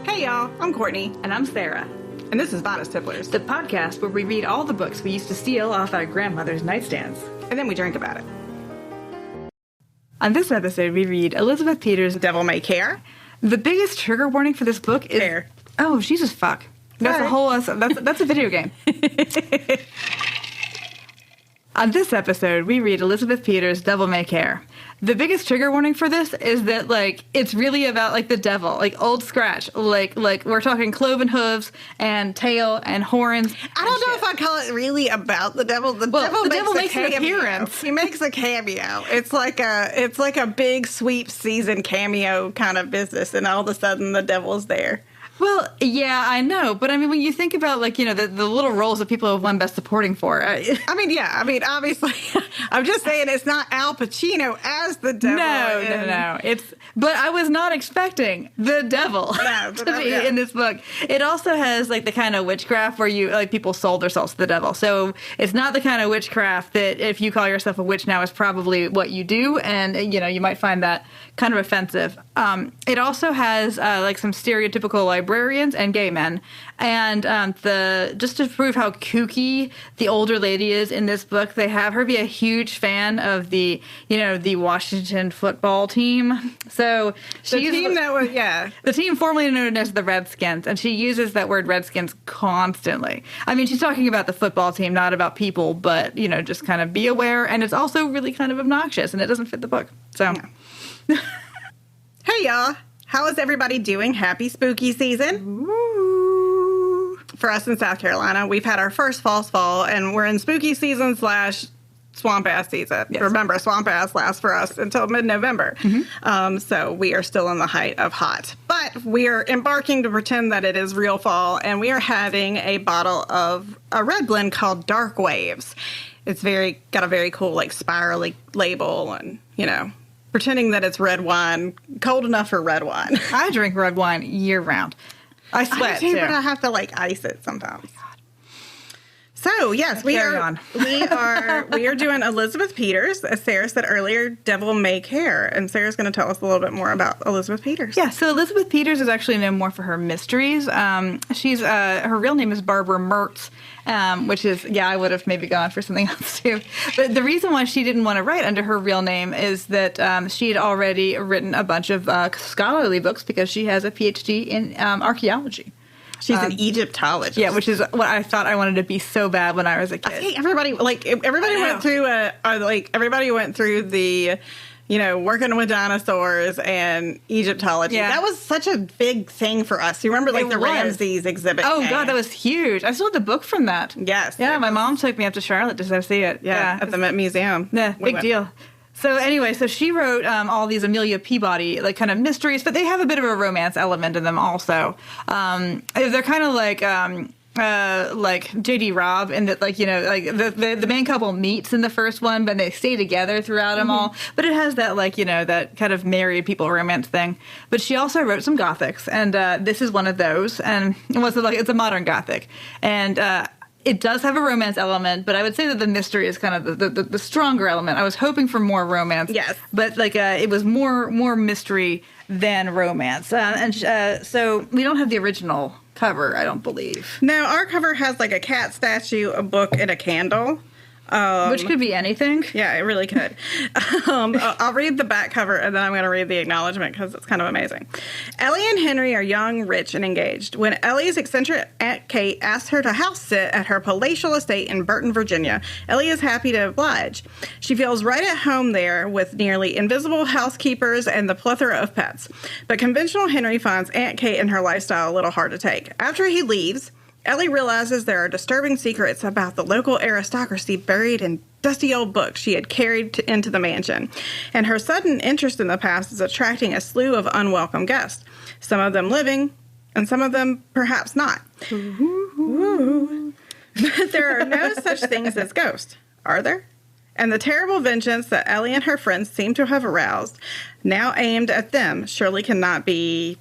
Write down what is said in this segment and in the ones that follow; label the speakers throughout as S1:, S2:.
S1: Hey y'all, I'm Courtney.
S2: And I'm Sarah.
S1: And this is Bodice Tipplers.
S2: The podcast where we read all the books we used to steal off our grandmother's nightstands.
S1: And then we drink about it.
S2: On this episode, we read Elizabeth Peters'
S1: Devil May Care.
S2: The biggest trigger warning for this book is...
S1: Care.
S2: Oh, Jesus fuck. That's a whole... That's a video game. On this episode, we read Elizabeth Peters' Devil May Care. The biggest trigger warning for this is that, like, it's really about, like, the devil. Like, Old Scratch. Like we're talking cloven hooves and tail and horns.
S1: I don't know if I'd call it really about the devil. The devil makes an appearance. He makes a cameo. It's like a big sweep season cameo kind of business, and all of a sudden the devil's there.
S2: Well, yeah, I know. But, I mean, when you think about, like, you know, the little roles that people have won Best Supporting for.
S1: Obviously, I'm just saying it's not Al Pacino as the devil.
S2: No. But I was not expecting the devil to be in this book. It also has, like, the kind of witchcraft where people sold themselves to the devil. So it's not the kind of witchcraft that if you call yourself a witch now is probably what you do. And, you know, you might find that kind of offensive. It also has, some stereotypical librarians and gay men. And just to prove how kooky the older lady is in this book, they have her be a huge fan of the Washington football team. So the team formerly known as the Redskins, and she uses that word Redskins constantly. I mean, she's talking about the football team, not about people, but, you know, just kind of be aware. And it's also really kind of obnoxious, and it doesn't fit the book. So,
S1: yeah. Hey, y'all. How is everybody doing? Happy spooky season.
S2: Ooh.
S1: For us in South Carolina, we've had our first false fall, and we're in spooky season / swamp ass season. Yes. Remember, swamp ass lasts for us until mid-November. Mm-hmm. So we are still in the height of hot. But we are embarking to pretend that it is real fall, and we are having a bottle of a red blend called Dark Waves. It's got a very cool, like, spirally label, and, you know, pretending that it's red wine, cold enough for red wine.
S2: I drink red wine year-round. I sweat,
S1: too. But I have to, like, ice it sometimes. So, yes, we are doing Elizabeth Peters, as Sarah said earlier, Devil May Care. And Sarah's going to tell us a little bit more about Elizabeth Peters.
S2: Yeah, so Elizabeth Peters is actually known more for her mysteries. Her real name is Barbara Mertz, which is, I would have maybe gone for something else too. But the reason why she didn't want to write under her real name is that she had already written a bunch of scholarly books because she has a PhD in archaeology.
S1: She's an Egyptologist.
S2: Yeah, which is what I thought I wanted to be so bad when I was a kid.
S1: I think everybody went through the, you know, working with dinosaurs and Egyptology.
S2: Yeah.
S1: That was such a big thing for us. You remember, like, the Ramses exhibit?
S2: Oh, God, that was huge. I still have the book from that.
S1: Yes.
S2: Yeah, my mom took me up to Charlotte to go see it.
S1: Yeah, at the Met Museum.
S2: Yeah, big deal. So anyway, she wrote all these Amelia Peabody, like, kind of mysteries, but they have a bit of a romance element in them also. They're kind of like J.D. Robb, in that, like, you know, like the main couple meets in the first one, but they stay together throughout them all. But it has that, like, you know, that kind of married people romance thing. But she also wrote some Gothics, and this is one of those. And it's a modern Gothic, and it does have a romance element, but I would say that the mystery is kind of the stronger element. I was hoping for more romance.
S1: Yes.
S2: But, like, it was more mystery than romance. So we don't have the original cover, I don't believe.
S1: No, our cover has, like, a cat statue, a book, and a candle.
S2: Which could be anything.
S1: Yeah, it really could. I'll read the back cover, and then I'm going to read the acknowledgement because it's kind of amazing. Ellie and Henry are young, rich, and engaged. When Ellie's eccentric Aunt Kate asks her to house sit at her palatial estate in Burton, Virginia, Ellie is happy to oblige. She feels right at home there with nearly invisible housekeepers and the plethora of pets. But conventional Henry finds Aunt Kate and her lifestyle a little hard to take. After he leaves, Ellie realizes there are disturbing secrets about the local aristocracy buried in dusty old books she had carried into the mansion, and her sudden interest in the past is attracting a slew of unwelcome guests, some of them living, and some of them perhaps not. Ooh. But there are no such things as ghosts, are there? And the terrible vengeance that Ellie and her friends seem to have aroused, now aimed at them, surely cannot be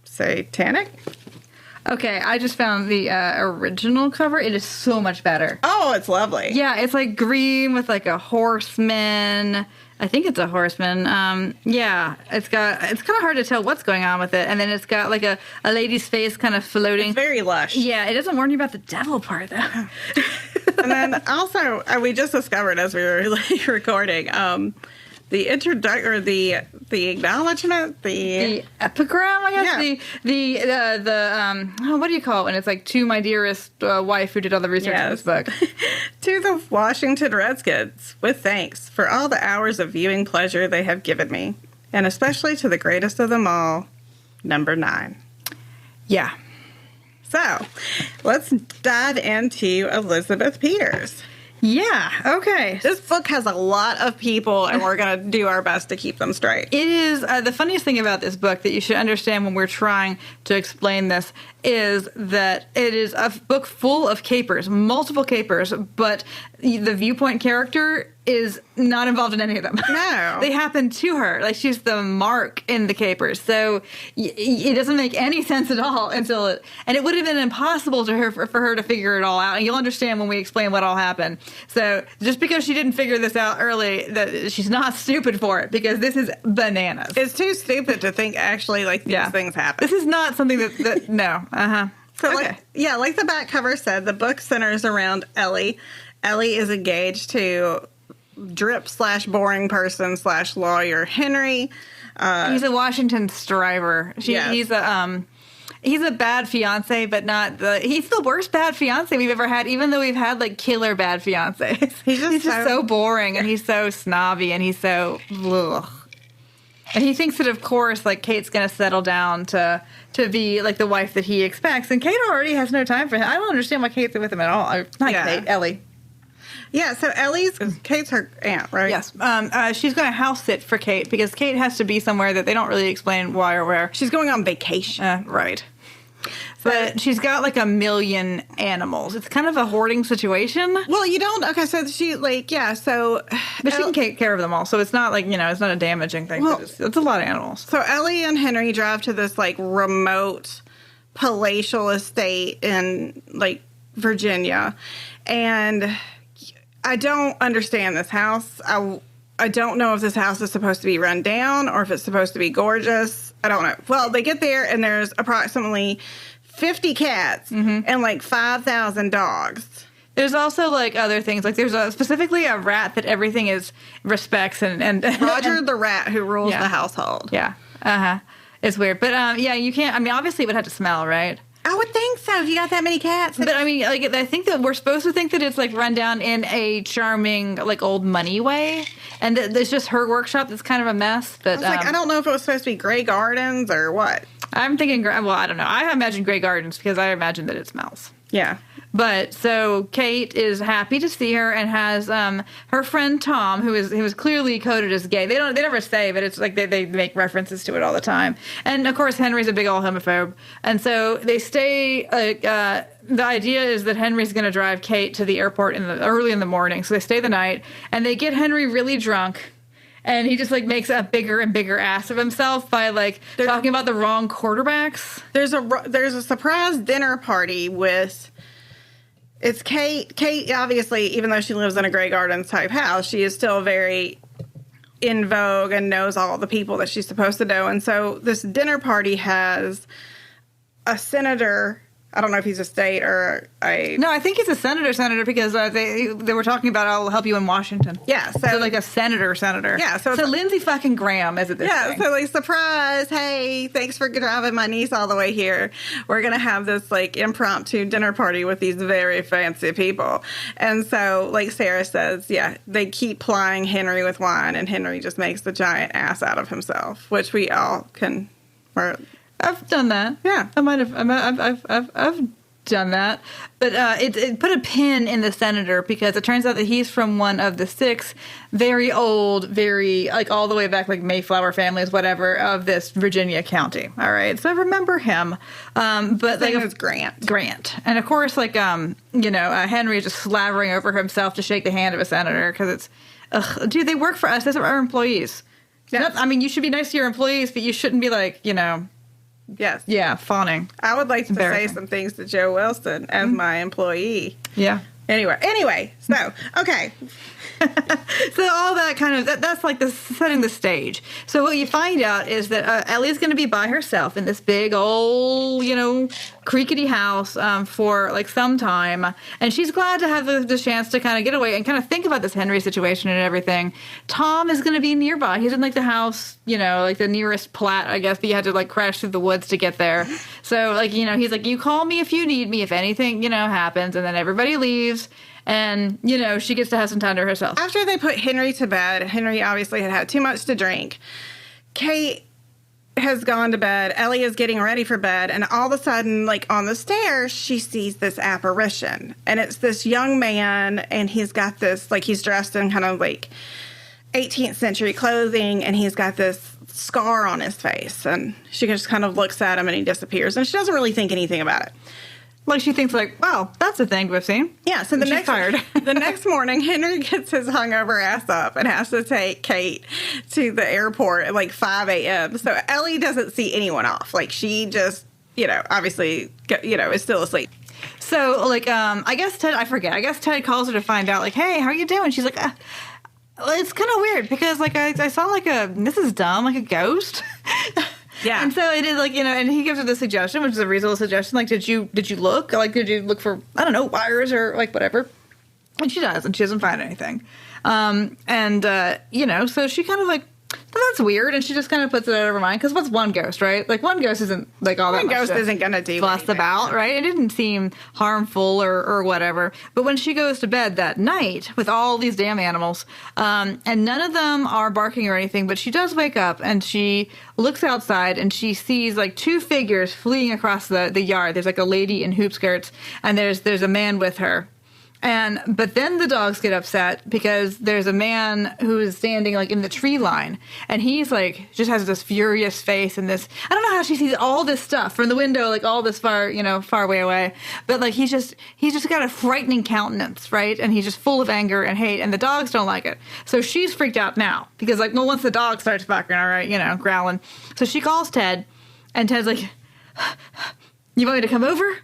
S1: satanic?
S2: Okay, I just found the original cover. It is so much better.
S1: Oh, it's lovely.
S2: Yeah, it's like green with like a horseman I think it's a horseman. Yeah, it's kind of hard to tell what's going on with it. And then it's got like a lady's face kind of floating.
S1: It's very lush.
S2: Yeah, it doesn't warn you about the devil part though.
S1: And then also, we just discovered as we were like recording, the the acknowledgement,
S2: the epigram, I guess. Yeah. What do you call it when it's like, to my dearest wife who did all the research in this book?
S1: To the Washington Redskins, with thanks for all the hours of viewing pleasure they have given me, and especially to the greatest of them all, number 9.
S2: Yeah.
S1: So, let's dive into Elizabeth Peters.
S2: Yeah, okay.
S1: This book has a lot of people, and we're going to do our best to keep them straight.
S2: It is, the funniest thing about this book that you should understand when we're trying to explain this is that it is a book full of capers, multiple capers, but the viewpoint character is not involved in any of them.
S1: No.
S2: They happen to her. Like, she's the mark in the capers. So it doesn't make any sense at all and it would have been impossible to her for her to figure it all out. And you'll understand when we explain what all happened. So just because she didn't figure this out early, that she's not stupid for it, because this is bananas.
S1: It's too stupid to think actually like these things happen.
S2: This is not something that no. Uh-huh.
S1: So
S2: okay.
S1: like the back cover said, the book centers around Ellie. Ellie is engaged to drip/boring person / lawyer Henry.
S2: He's a Washington striver. He's a bad fiance, but he's the worst bad fiance we've ever had, even though we've had like killer bad fiancés. He's just so boring, and he's so snobby, and he's so ugh. And he thinks that, of course, like, Kate's going to settle down to be like the wife that he expects, and Kate already has no time for him. I don't understand why Kate's with him at all. Kate, Ellie.
S1: Yeah, so Kate's her aunt, right?
S2: Yes. She's going to house sit for Kate, because Kate has to be somewhere that they don't really explain why or where.
S1: She's going on vacation.
S2: Right. But she's got like 1 million animals. It's kind of a hoarding situation.
S1: Well, you don't. Okay, so she but
S2: she can take care of them all, so it's not like, it's not a damaging thing. Well, it's a lot of animals.
S1: So Ellie and Henry drive to this like remote palatial estate in like Virginia, and I don't understand this house. I don't know if this house is supposed to be run down or if it's supposed to be gorgeous. I don't know. Well, they get there and there's approximately 50 cats and like 5,000 dogs.
S2: There's also like other things. Like there's specifically a rat that everything respects and
S1: Roger the rat who rules the household.
S2: Yeah. Uh-huh. It's weird. But you can't, obviously it would have to smell, right?
S1: I would think so if you got that many cats.
S2: But I think that we're supposed to think that it's like run down in a charming, like, old money way, and that there's just her workshop that's kind of a mess. But
S1: I don't know if it was supposed to be Grey Gardens or what.
S2: I'm thinking, well, I don't know. I imagine Grey Gardens because I imagine that it smells.
S1: Yeah.
S2: But so Kate is happy to see her and has her friend Tom, who was clearly coded as gay. They never say, but it's like they make references to it all the time. And of course Henry's a big old homophobe. And so they stay. The idea is that Henry's going to drive Kate to the airport early in the morning. So they stay the night and they get Henry really drunk. And he just like makes a bigger and bigger ass of himself by like talking about the wrong quarterbacks.
S1: There's a surprise dinner party with. It's Kate. Kate, obviously, even though she lives in a Grey Gardens type house, she is still very in vogue and knows all the people that she's supposed to know. And so this dinner party has a senator. I don't know if he's a state or a...
S2: No, I think he's a senator because they were talking about, I'll help you in Washington.
S1: Yeah.
S2: So like a senator. Yeah. So Lindsey fucking Graham is it this thing.
S1: So like, surprise, hey, thanks for driving my niece all the way here. We're going to have this like impromptu dinner party with these very fancy people. And so like Sarah says, they keep plying Henry with wine and Henry just makes the giant ass out of himself, which we all can...
S2: I've done that.
S1: Yeah,
S2: I might have. I've done that, but it put a pin in the senator because it turns out that he's from one of the 6 very old, very like all the way back like Mayflower families, whatever, of this Virginia county. All right, so I remember him. But
S1: his name is Grant.
S2: Grant, and of course, like Henry is just slavering over himself to shake the hand of a senator because it's, dude, they work for us. Those are our employees. Yeah, you should be nice to your employees, but you shouldn't be like
S1: Yes.
S2: Yeah, fawning.
S1: I would like to say some things to Joe Wilson as my employee.
S2: Yeah.
S1: Anyway, so, okay.
S2: So all that kind of, that's like setting the stage. So what you find out is that Ellie's going to be by herself in this big old, creaky house for like some time. And she's glad to have the chance to kind of get away and kind of think about this Henry situation and everything. Tom is going to be nearby. He's in like the house, like the nearest plat, I guess, but you had to like crash through the woods to get there. So like, he's like, you call me if you need me, if anything, happens. And then everybody leaves. And, she gets to have some time to herself.
S1: After they put Henry to bed, Henry obviously had too much to drink. Kate has gone to bed. Ellie is getting ready for bed. And all of a sudden, like on the stairs, she sees this apparition. And it's this young man. And he's got this, like he's dressed in kind of like 18th century clothing. And he's got this scar on his face. And she just kind of looks at him and he disappears. And she doesn't really think anything about it.
S2: Like, she thinks, like, wow, that's a thing we've seen.
S1: Yeah, so the next morning, Henry gets his hungover ass up and has to take Kate to the airport at, like, 5 a.m. So Ellie doesn't see anyone off. Like, she just, obviously, is still asleep.
S2: So, like, I guess Ted calls her to find out, like, hey, how are you doing? She's like, it's kind of weird because, like, I saw, like, this is dumb, like a ghost.
S1: Yeah.
S2: And so it is like, and he gives her the suggestion, which is a reasonable suggestion. Like, did you look? Like, did you look for, I don't know, wires or like whatever? And she does, and she doesn't find anything. So she kind of like, that's weird. And she just kind of puts it out of her mind. Because what's one ghost, right? Like, one ghost isn't like all that much.
S1: One ghost isn't going to do
S2: fuss
S1: anything.
S2: About, right? It didn't seem harmful or whatever. But when she goes to bed that night with all these damn animals, and none of them are barking or anything, but she does wake up and she looks outside and she sees like two figures fleeing across the yard. There's like a lady in hoop skirts and there's a man with her. But then the dogs get upset because there's a man who is standing like in the tree line and he's like, just has this furious face and this, I don't know how she sees all this stuff from the window, like all this far way away. But like, he's just got a frightening countenance, right? And he's just full of anger and hate and the dogs don't like it. So she's freaked out now because like, well, once the dog starts barking, all right, growling. So she calls Ted and Ted's like, you want me to come over?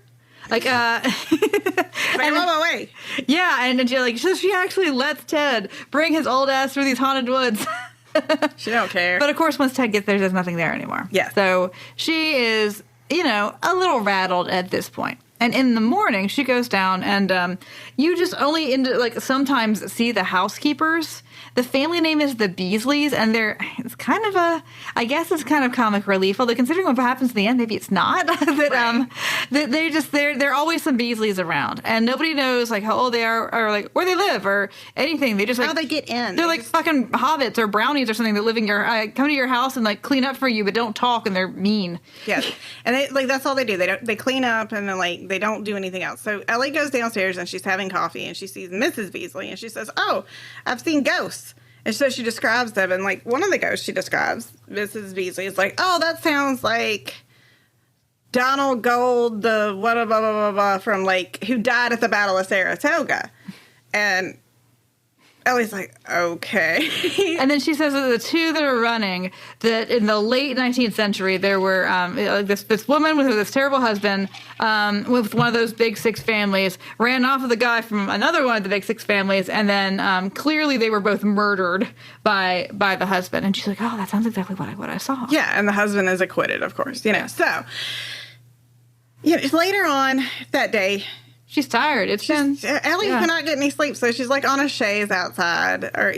S2: Like,
S1: I'm on my way.
S2: Yeah, and then she actually lets Ted bring his old ass through these haunted woods.
S1: She don't care.
S2: But of course, once Ted gets there, there's nothing there anymore.
S1: Yeah.
S2: So she is, a little rattled at this point. And in the morning, she goes down, and you just only sometimes see the housekeepers. The family name is the Beasleys, and it's kind of it's kind of comic relief. Although considering what happens in the end, maybe it's not. There are always some Beasleys around, and nobody knows like how old they are or like where they live or anything. They just like
S1: how they get in.
S2: They're like fucking hobbits or brownies or something that live in come to your house and like clean up for you, but don't talk, and they're mean.
S1: Yes, and that's all they do. They clean up and then like they don't do anything else. So Ellie goes downstairs and she's having coffee and she sees Mrs. Beasley and she says, "Oh, I've seen ghosts." And so she describes them, and like one of the ghosts she describes, Mrs. Beasley, is like, "Oh, that sounds like Donald Gold, the blah blah blah blah blah from like who died at the Battle of Saratoga." And Ellie's like, "Okay."
S2: And then she says that the two that are running, that in the late 19th century, there were this woman with this terrible husband with one of those big six families, ran off with a guy from another one of the big six families, and then clearly they were both murdered by the husband. And she's like, "Oh, that sounds exactly what I saw."
S1: Yeah, and the husband is acquitted, of course. So, later on that day,
S2: she's tired.
S1: Ellie cannot get any sleep, so she's like on a chaise outside, or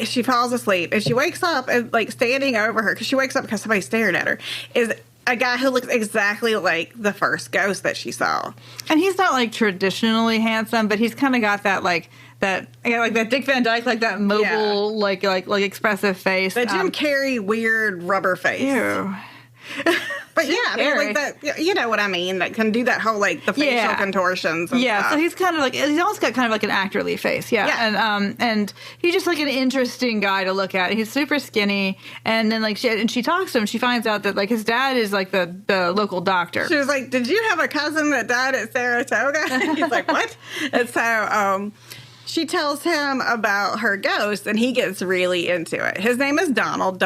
S1: she falls asleep, and she wakes up and like standing over her because she wakes up because somebody stared at her is a guy who looks exactly like the first ghost that she saw,
S2: and he's not like traditionally handsome, but he's kind of got that like that Dick Van Dyke, like that mobile, like expressive face,
S1: that Jim Carrey weird rubber face.
S2: Ew.
S1: But yeah, I mean, like that, you know what I mean? That can do that whole like the facial contortions. And stuff.
S2: So he's kind of like he's almost got kind of like an actorly face. Yeah. And he's just like an interesting guy to look at. He's super skinny, and then like she talks to him. She finds out that like his dad is like the local doctor.
S1: She was like, "Did you have a cousin that died at Saratoga?" He's like, "What?" And so she tells him about her ghost, and he gets really into it. His name is Donald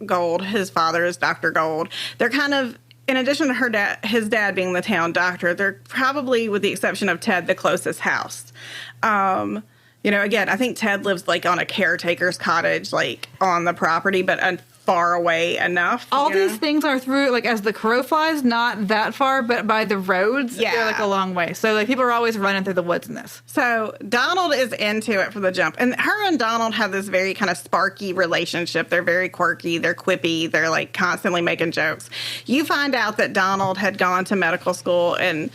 S1: Gold. His father is Dr. Gold. They're kind of in addition to his dad being the town doctor, they're probably, with the exception of Ted, the closest house. Again, I think Ted lives like on a caretaker's cottage, like on the property, but far away enough.
S2: All these things are through, like, as the crow flies, not that far, but by the roads, they're like a long way. So, like, people are always running through the woods in this.
S1: So Donald is into it from the jump. And her and Donald have this very kind of sparky relationship. They're very quirky. They're quippy. They're, like, constantly making jokes. You find out that Donald had gone to medical school and,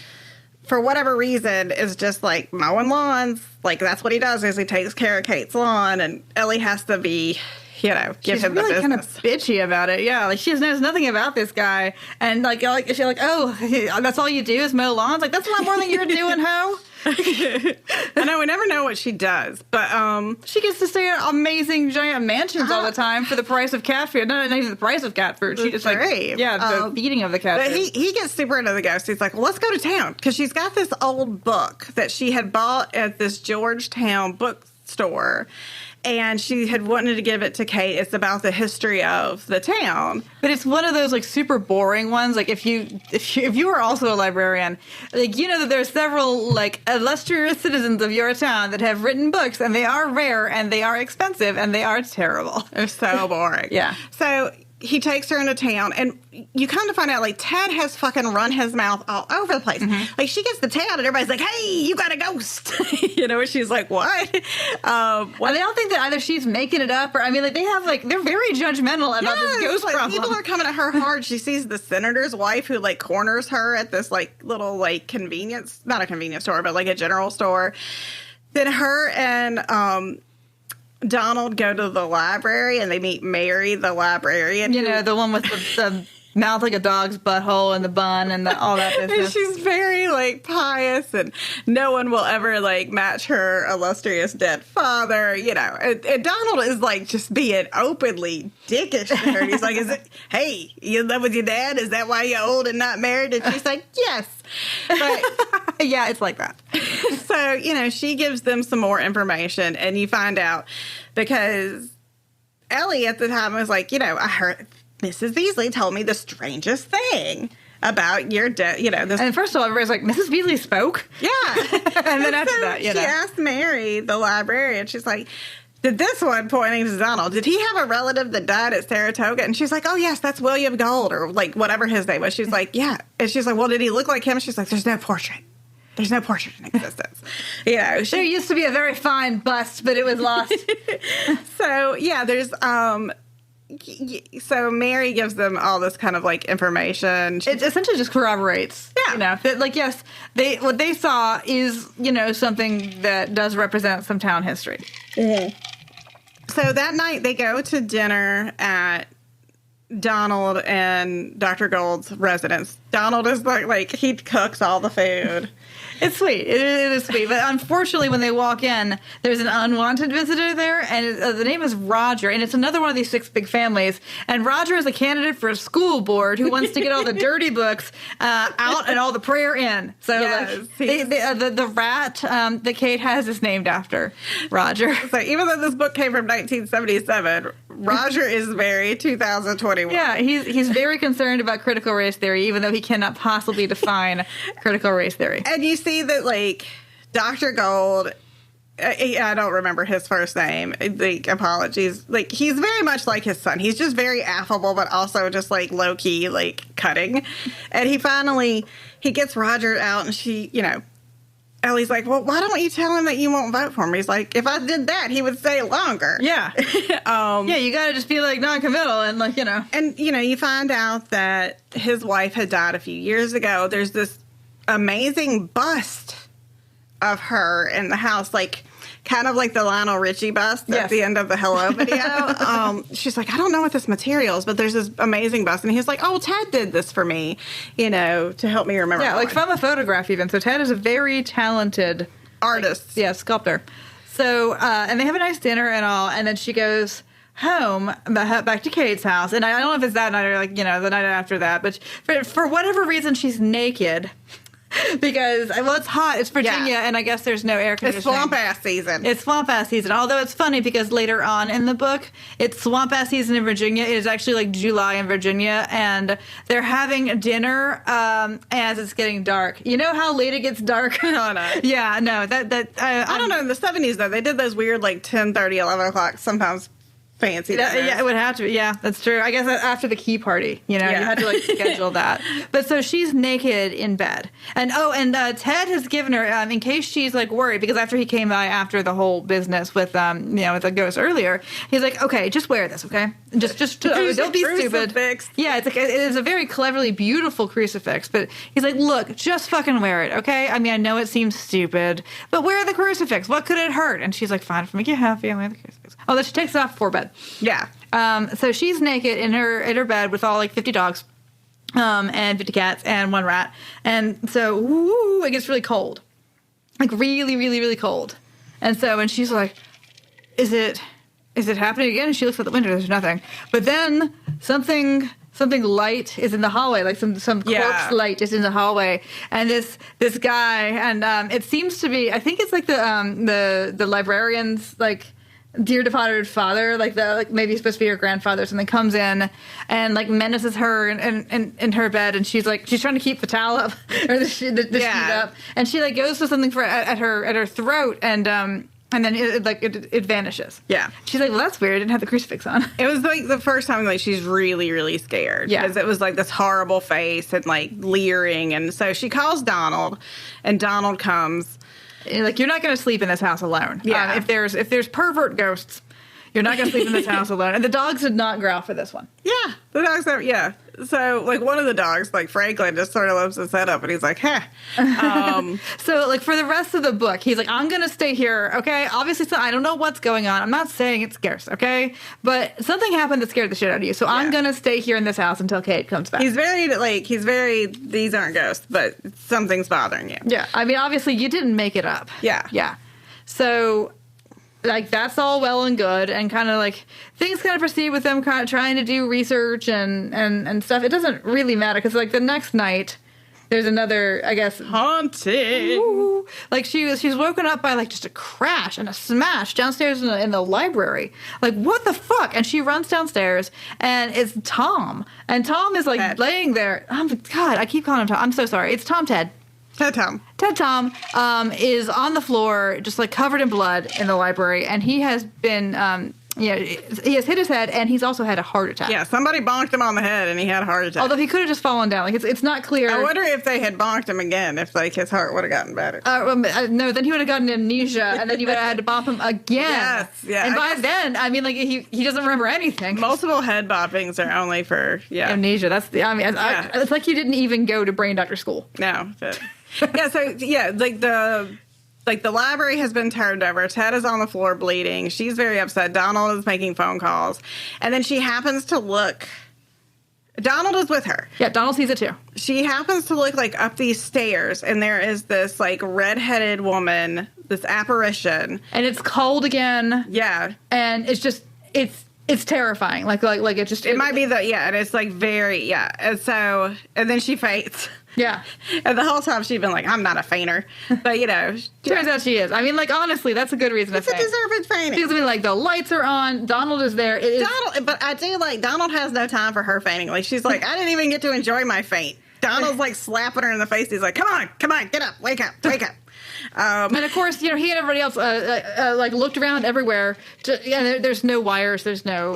S1: for whatever reason, is just, like, mowing lawns. Like, that's what he does, is he takes care of Kate's lawn. And Ellie has to be... give him the business. She's really kind of
S2: bitchy about it. Yeah, like, she knows nothing about this guy. And, she's like, oh, that's all you do is mow lawns? Like, that's a lot more than you're doing, ho.
S1: I know, we never know what she does, but
S2: she gets to stay at amazing giant mansions all the time for the price of cat food. Not even the price of cat food. She just the feeding of the cat food.
S1: But he gets super into the ghost. He's like, well, let's go to town, because she's got this old book that she had bought at this Georgetown bookstore. And she had wanted to give it to Kate. It's about the history of the town.
S2: But it's one of those, like, super boring ones. Like, if you are also a librarian, like, you know that there's several, like, illustrious citizens of your town that have written books, and they are rare, and they are expensive, and they are terrible.
S1: They're so boring.
S2: Yeah.
S1: So he takes her into town, and you kind of find out, like, Ted has fucking run his mouth all over the place. Mm-hmm. Like, she gets to town, and everybody's like, hey, you got a ghost. And she's like, what?
S2: And they don't think that either she's making it up, or, I mean, like, they're very judgmental about this ghost problem.
S1: People are coming at her hard. She sees the senator's wife who, like, corners her at this, like, little, like, not a convenience store, but, like, a general store. Then her and, Donald go to the library, and they meet Mary, the librarian.
S2: The one with the mouth like a dog's butthole and the bun and all that business.
S1: And she's very, like, pious, and no one will ever, like, match her illustrious dead father, And Donald is, like, just being openly dickish to her. He's like, hey, you in love with your dad? Is that why you're old and not married? And she's like, yes. But
S2: yeah, it's like that.
S1: So, she gives them some more information, and you find out, because Ellie at the time was like, I heard Mrs. Beasley told me the strangest thing about your death,
S2: And first of all, everybody's like, Mrs. Beasley spoke?
S1: Yeah.
S2: And then after that,
S1: she asked Mary, the librarian, she's like, did this one, pointing to Donald, did he have a relative that died at Saratoga? And she's like, oh, yes, that's William Gold, or, like, whatever his name was. She's like, yeah. And she's like, well, did he look like him? She's like, there's no portrait. There's no portrait in existence.
S2: There used to be a very fine bust, but it was lost.
S1: So, yeah, there's... So Mary gives them all this kind of, like, information.
S2: It essentially just corroborates.
S1: Yeah.
S2: That, like, yes, what they saw is, something that does represent some town history.
S1: Mm-hmm. So that night they go to dinner at Donald and Dr. Gold's residence. Donald is like he cooks all the food.
S2: It's sweet. It is sweet. But unfortunately, when they walk in, there's an unwanted visitor there, and the name is Roger, and it's another one of these 6 big families. And Roger is a candidate for a school board who wants to get all the dirty books out and all the prayer in. So, yes, the rat that Kate has is named after Roger.
S1: So even though this book came from 1977, Roger is very 2021.
S2: Yeah, he's very concerned about critical race theory, even though he cannot possibly define critical race theory.
S1: And you see that, like, Dr. Gold, I don't remember his first name, like, apologies, like, he's very much like his son. He's just very affable, but also just, like, low-key, like, cutting. And he gets Roger out, and she, Ellie's like, well, why don't you tell him that you won't vote for him? He's like, if I did that, he would stay longer.
S2: Yeah. You gotta just be, like, non-committal and, like,
S1: And, you find out that his wife had died a few years ago. There's this amazing bust of her in the house, like, kind of like the Lionel Richie bust at the end of the Hello video. She's like, I don't know what this material is, but there's this amazing bust. And he's like, oh, Ted did this for me, to help me remember.
S2: Yeah, like, from a photograph even. So Ted is a very talented
S1: artist.
S2: Sculptor. So, and they have a nice dinner and all, and then she goes home, back to Kate's house. And I don't know if it's that night or, like, the night after that, but for whatever reason, she's naked. because, well, it's hot. It's Virginia, and I guess there's no air conditioning.
S1: It's swamp-ass season.
S2: It's swamp-ass season. Although it's funny because later on in the book, it's swamp-ass season in Virginia. It is actually like July in Virginia, and they're having dinner as it's getting dark. You know how late it gets dark?
S1: Oh, no.
S2: Yeah, no.
S1: I don't know. In the 70s, though, they did those weird, like, 10:30, 11 o'clock, sometimes fancy.
S2: Yeah, it would have to be. Yeah, that's true. I guess after the key party, you had to like schedule that. But so she's naked in bed, and Ted has given her in case she's like worried, because after he came by after the whole business with with the ghost earlier, he's like, okay, just wear this, okay, just don't be stupid. Yeah, it is a very cleverly beautiful crucifix, but he's like, look, just fucking wear it, okay? I mean, I know it seems stupid, but wear the crucifix. What could it hurt? And she's like, fine, if I make you happy, I'll wear the crucifix. Oh, then she takes it off before bed.
S1: Yeah.
S2: So she's naked in her bed with all like 50 dogs, and 50 cats and 1 rat. And so, it gets really cold. Like really, really, really cold. And so when she's like, is it happening again? And she looks at the window, there's nothing. But then something light is in the hallway, like some corpse light is in the hallway. And this guy, and it seems to be, I think it's like the librarian's like dear departed father, like maybe it's supposed to be her grandfather, something, comes in and like menaces her in her bed, and she's trying to keep the towel up or the sheet up, and she like goes for something at her throat, and then it vanishes. Yeah, she's like, well, that's weird. I didn't have the crucifix on.
S1: It was like the first time like she's really, really scared. Yeah, because it was like this horrible face and like leering, and so she calls Donald, and Donald comes.
S2: Like, you're not going to sleep in this house alone.
S1: Yeah.
S2: If there's pervert ghosts, you're not going to sleep in this house alone. And the dogs did not growl for this one.
S1: Yeah. The dogs are, yeah. So, like, one of the dogs, like, Franklin, just sort of lifts his head up, and he's like, huh.
S2: So, like, for the rest of the book, he's like, I'm going to stay here, okay? Obviously, I don't know what's going on. I'm not saying it scares, okay? But something happened that scared the shit out of you, so I'm going to stay here in this house until Kate comes back.
S1: He's very, these aren't ghosts, but something's bothering you.
S2: Yeah. I mean, obviously, you didn't make it up.
S1: Yeah.
S2: Yeah. So, like, that's all well and good, and kind of like things kind of proceed with them kind of trying to do research and stuff. It doesn't really matter because like the next night there's another, I guess,
S1: haunting.
S2: Like she's woken up by like just a crash and a smash downstairs in the library. Like, what the fuck? And she runs downstairs, and it's Tom, and Tom is like laying there. Oh God, I keep calling him Tom. I'm so sorry. It's Ted Tom is on the floor, just like covered in blood in the library, and he has been, he has hit his head, and he's also had a heart attack.
S1: Yeah, somebody bonked him on the head, and he had a heart attack.
S2: Although he could have just fallen down. Like, it's not clear.
S1: I wonder if they had bonked him again, if like his heart would have gotten better.
S2: No, then he would have gotten amnesia, and then you would have had to bop him again.
S1: Yes, yeah.
S2: And by then, I mean, like he doesn't remember anything.
S1: Multiple head boppings are only for
S2: amnesia. That's it's like you didn't even go to brain doctor school.
S1: No. Like the library has been turned over. Ted is on the floor bleeding. She's very upset. Donald is making phone calls. And then she happens to look. Donald is with her.
S2: Yeah, Donald sees it too.
S1: She happens to look like up these stairs, and there is this like redheaded woman, this apparition.
S2: And it's cold again.
S1: Yeah.
S2: And it's just, it's terrifying. Like it just.
S1: It might be and it's like very, And so, and then she faints.
S2: Yeah.
S1: And the whole time she'd been like, I'm not a fainter. But,
S2: turns out she is. I mean, like, honestly, that's a good reason to faint.
S1: It's a deserved fainting.
S2: Because, I mean, like, the lights are on. Donald is there.
S1: But I do, like, Donald has no time for her fainting. Like, she's like, I didn't even get to enjoy my faint. Donald's, like, slapping her in the face. He's like, come on, get up, wake up. And,
S2: of course, he and everybody else, like, looked around everywhere. There's no wires. There's no,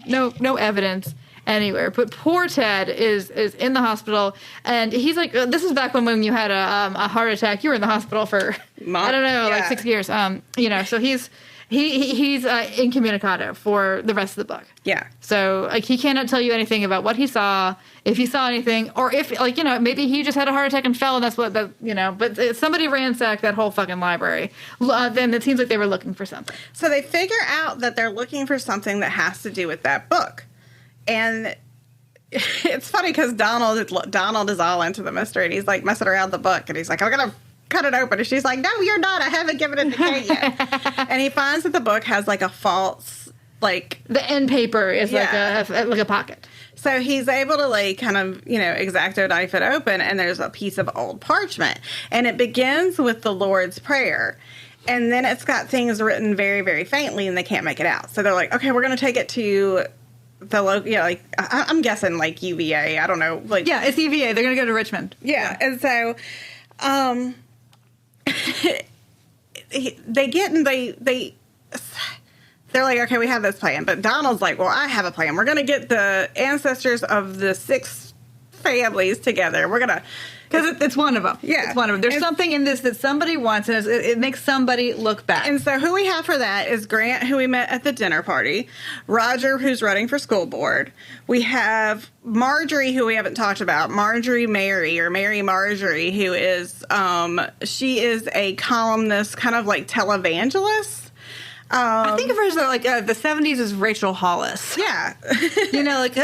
S2: no evidence anywhere. But poor Ted is in the hospital, and he's like, this is back when you had a heart attack. You were in the hospital for I don't know, like 6 years. So he's incommunicado for the rest of the book.
S1: Yeah.
S2: So like he cannot tell you anything about what he saw, if he saw anything, or if maybe he just had a heart attack and fell, and that's what But somebody ransacked that whole fucking library. Then it seems like they were looking for something.
S1: So they figure out that they're looking for something that has to do with that book. And it's funny because Donald is all into the mystery, and he's like messing around the book, and he's like, I'm gonna cut it open, and she's like, no, you're not. I haven't given it to Kate yet. And he finds that the book has like a false, like
S2: the end paper is like a pocket.
S1: So he's able to, like, kind of, you know, X-Acto knife it open, and there's a piece of old parchment. And it begins with the Lord's Prayer. And then it's got things written very, very faintly, and they can't make it out. So they're like, okay, we're going to take it to the local, yeah, like, I'm guessing, like, UVA. I don't know. Like,
S2: yeah, it's UVA. They're going to go to Richmond.
S1: Yeah. And so, they get, and they're like, okay, we have this plan. But Donald's like, well, I have a plan. We're going to get the ancestors of the 6 families together. We're going to...
S2: Because it's one of them.
S1: Yeah.
S2: It's one of them. There's something in this that somebody wants, and it makes somebody look back.
S1: And so who we have for that is Grant, who we met at the dinner party. Roger, who's running for school board. We have Marjorie, who we haven't talked about. Marjorie Mary, or Mary Marjorie, who is, she is a columnist, kind of like televangelist.
S2: I think of her as like the 70s is Rachel Hollis.
S1: Yeah.
S2: You know, like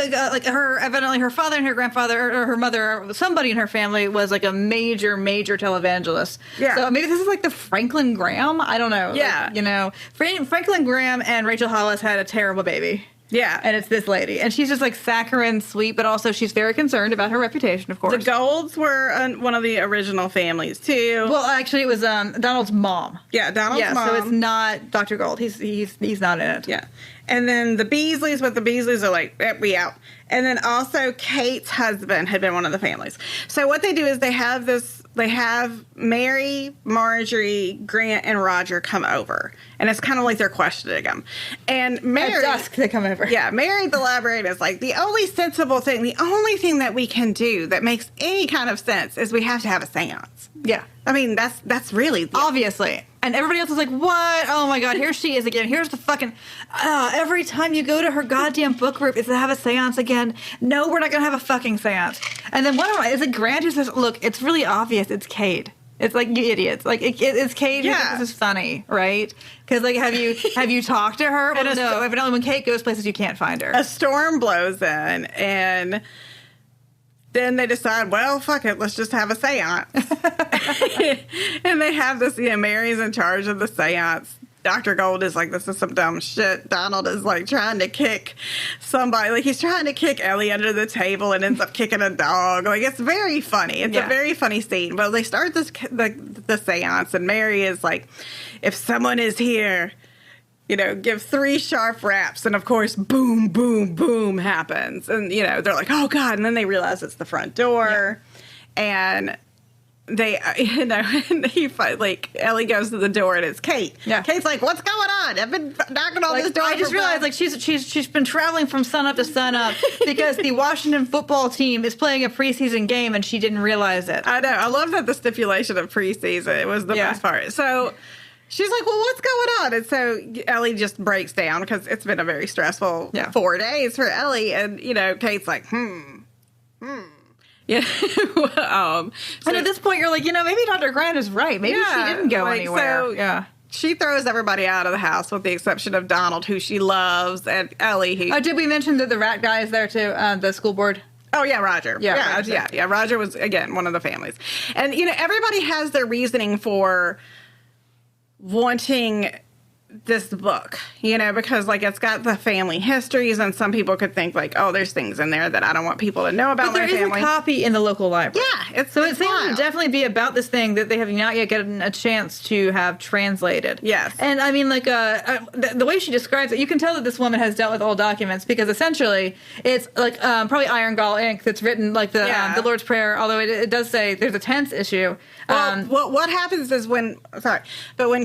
S2: her, evidently her father and her grandfather or her mother, or somebody in her family was like a major televangelist.
S1: Yeah.
S2: So maybe this is like the Franklin Graham. I don't know.
S1: Yeah.
S2: Like, you know, Franklin Graham and Rachel Hollis had a terrible baby.
S1: Yeah.
S2: And it's this lady. And she's just like saccharine sweet, but also she's very concerned about her reputation, of course.
S1: The Golds were one of the original families, too.
S2: Well, actually, it was Donald's mom.
S1: Yeah, Donald's mom.
S2: So it's not Dr. Gold. He's not in it.
S1: Yeah. And then the Beasleys, but the Beasleys are like, we out. And then also Kate's husband had been one of the families. So what they do is they have Mary, Marjorie, Grant, and Roger come over. And it's kind of like they're questioning them. And Mary...
S2: At dusk, they come over.
S1: Yeah, Mary the librarian is like, the only sensible thing, the only thing that we can do that makes any kind of sense is we have to have a seance.
S2: Yeah.
S1: I mean, that's really...
S2: Obviously. And everybody else is like, what? Oh my God, here she is again. Here's the fucking... every time you go to her goddamn book group, is to have a seance again. No, we're not going to have a fucking seance. And then is it Grant who says, look, it's really obvious it's Cade. It's like, you idiots. Like, it's Cade who thinks this is funny, right? Because, like, have you talked to her? Well, no. Evidently, when Kate goes places, you can't find her.
S1: A storm blows in, and... then they decide, well, fuck it, let's just have a seance. And they have this, you know, Mary's in charge of the seance. Dr. Gold is like, this is some dumb shit. Donald is like trying to kick somebody. Like, he's trying to kick Ellie under the table and ends up kicking a dog. Like, it's very funny. It's a very funny scene. But they start the seance, and Mary is like, if someone is here, you know, give 3 sharp raps, and of course, boom, boom, boom happens. And, you know, they're like, oh, God. And then they realize it's the front door. Yeah. And they, you know, and like, Ellie goes to the door, and it's Kate. Yeah. Kate's like, what's going on? I've been knocking on this door.
S2: I just realized, like, she's been traveling from sunup to sunup because the Washington football team is playing a preseason game, and she didn't realize it.
S1: I know. I love that the stipulation of preseason. It was the best part. So... she's like, well, what's going on? And so Ellie just breaks down because it's been a very stressful 4 days for Ellie. And, you know, Kate's like, Yeah.
S2: And at this point, you're like, you know, maybe Dr. Grant is right. Maybe she didn't go anywhere.
S1: So, she throws everybody out of the house with the exception of Donald, who she loves, and Ellie, who...
S2: did we mention that the rat guy is there, too, the school board?
S1: Oh, yeah, Roger. Yeah, Roger was, again, one of the families. And, you know, everybody has their reasoning for... wanting this book, you know, because, like, it's got the family histories, and some people could think, like, oh, there's things in there that I don't want people to know about my family.
S2: But there is a copy in the local library.
S1: Yeah.
S2: So it seems to definitely be about this thing that they have not yet gotten a chance to have translated.
S1: Yes.
S2: And, I mean, like, the way she describes it, you can tell that this woman has dealt with old documents, because essentially it's, like, probably iron gall ink that's written, like, the Lord's Prayer, although it does say there's a tense issue.
S1: Well, what happens is when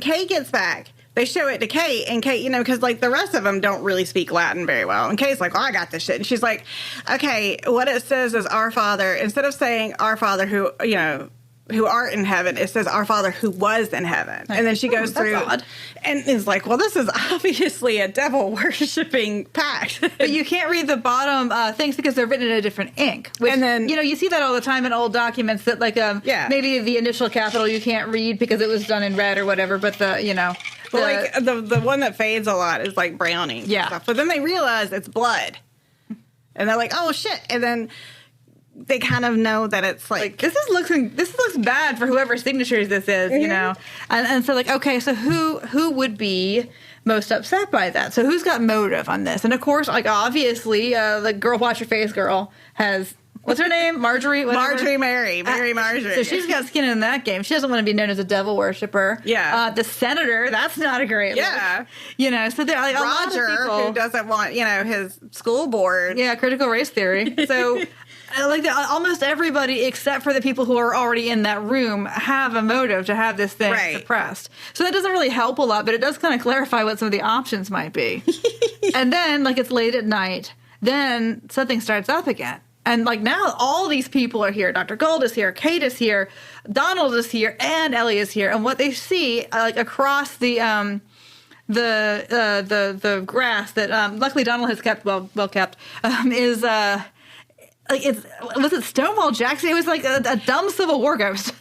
S1: Kate gets back, they show it to Kate, and Kate, you know, because, like, the rest of them don't really speak Latin very well. And Kate's like, oh, I got this shit. And she's like, okay, what it says is Our Father. Instead of saying Our Father who, you know, who art in heaven, it says Our Father who was in heaven. And then she goes through and is like, well, this is obviously a devil-worshipping pact.
S2: But you can't read the bottom things because they're written in a different ink. Which, and then, you know, you see that all the time in old documents that, like, maybe the initial capital you can't read because it was done in red or whatever, but
S1: like, the one that fades a lot is, like, browning.
S2: Yeah.
S1: Stuff. But then they realize it's blood. And they're like, oh, shit. And then they kind of know that it's like
S2: this looks bad for whoever signatures this is, you know. And so, like, okay, so who would be most upset by that. So who's got motive on this? And of course, like obviously, the girl watch your face girl has, what's her name? Marjorie? Whatever.
S1: Marjorie Mary Marjorie.
S2: So she's got skin in that game. She doesn't want to be known as a devil worshiper.
S1: Yeah.
S2: The senator, that's not a great look. You know, so there are like
S1: Roger,
S2: a lot of people
S1: who doesn't want, you know, his school board.
S2: Yeah, critical race theory. So like almost everybody except for the people who are already in that room have a motive to have this thing suppressed. So that doesn't really help a lot, but it does kind of clarify what some of the options might be. And then, like, it's late at night. Then something starts up again. And, like, now all these people are here. Dr. Gold is here. Kate is here. Donald is here. And Ellie is here. And what they see, like, across the grass that luckily Donald has kept well kept is like was it Stonewall Jackson? It was like a dumb Civil War ghost.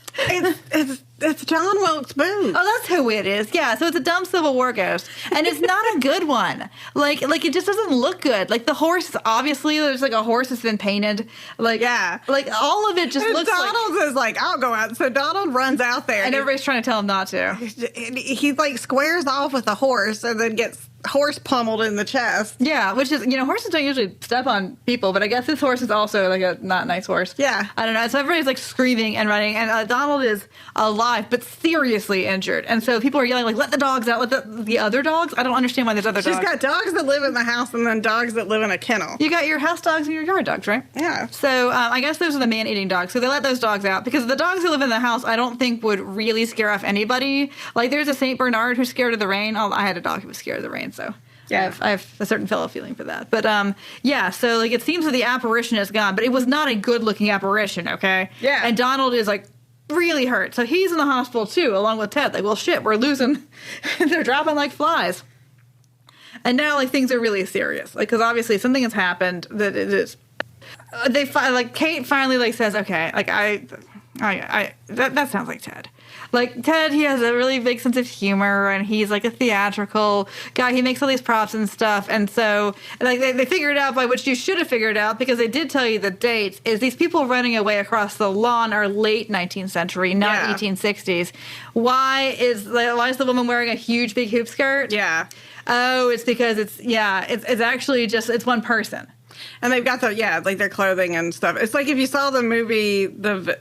S1: It's John Wilkes Booth.
S2: Oh, that's who it is. Yeah, so it's a dumb Civil War ghost, and it's not a good one. Like it just doesn't look good. Like the horse, obviously, there's like a horse that's been painted. Like like all of it just looks.
S1: Donald is like, I'll go out. So Donald runs out there,
S2: and everybody's trying to tell him not to.
S1: He like squares off with the horse, and then gets horse pummeled in the chest.
S2: Yeah, which is, you know, horses don't usually step on people, but I guess this horse is also like a not nice horse.
S1: Yeah.
S2: I don't know. So everybody's like screaming and running, and Donald is alive, but seriously injured. And so people are yelling, like, let the dogs out, let the other dogs? I don't understand why there's other dogs.
S1: She's got dogs that live in the house and then dogs that live in a kennel.
S2: You got your house dogs and your yard dogs, right?
S1: Yeah.
S2: So I guess those are the man-eating dogs. So they let those dogs out because the dogs who live in the house, I don't think would really scare off anybody. Like there's a St. Bernard who's scared of the rain. I had a dog who was scared of the rain, so... Yeah, I have a certain fellow feeling for that. But, yeah, so, like, it seems that the apparition is gone, but it was not a good-looking apparition, okay?
S1: Yeah.
S2: And Donald is, like, really hurt. So he's in the hospital, too, along with Ted. Like, well, shit, we're losing. They're dropping like flies. And now, like, things are really serious. Like, because obviously something has happened that it is... Kate finally, like, says, okay, like, that sounds like Ted. Like, Ted, he has a really big sense of humor, and he's, like, a theatrical guy. He makes all these props and stuff, and so, like, they figured out, by which you should have figured out, because they did tell you the dates, is these people running away across the lawn are late 19th century, not 1860s. Why is the woman wearing a huge, big hoop skirt?
S1: Yeah.
S2: Oh, it's because it's actually just, it's one person.
S1: And they've got their clothing and stuff. It's like if you saw the movie, the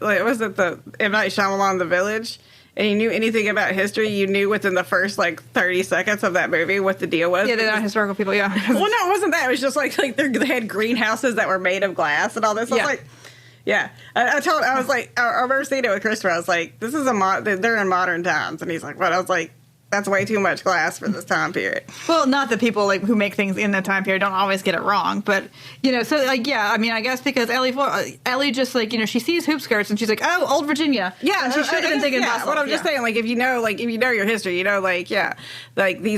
S1: M. Night Shyamalan, The Village, and you knew anything about history, you knew within the first, 30 seconds of that movie what the deal was.
S2: Yeah, they're not historical people, yeah.
S1: Well, no, it wasn't that. It was just like they had greenhouses that were made of glass and all this. I was like, yeah. I remember seeing it with Christopher. I was like, this is they're in modern times. And he's like, what? I was like, that's way too much glass for this time period.
S2: Well, not that people who make things in that time period don't always get it wrong, but so I mean, I guess because Ellie just she sees hoop skirts and she's like, oh, old Virginia.
S1: Yeah,
S2: and she should have been thinking about
S1: what I'm just saying, if you know your history, these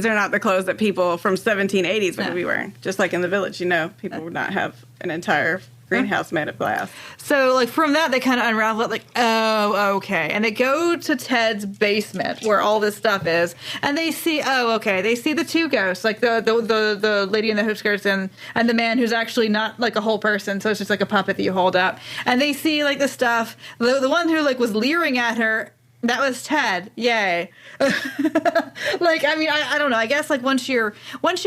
S1: are not the clothes that people from 1780s would be wearing. Just like in The Village, people would not have an entire greenhouse made of glass. So, from that, they kind of unravel it, oh, okay. And they go to Ted's basement, where all this stuff is, and they see, they see the two ghosts, the lady in the hoop skirts and the man who's actually not, a whole person, so it's just, a puppet that you hold up. And they see, the stuff, the one who, was leering at her, that was Ted. Yay. I don't know. I guess, once you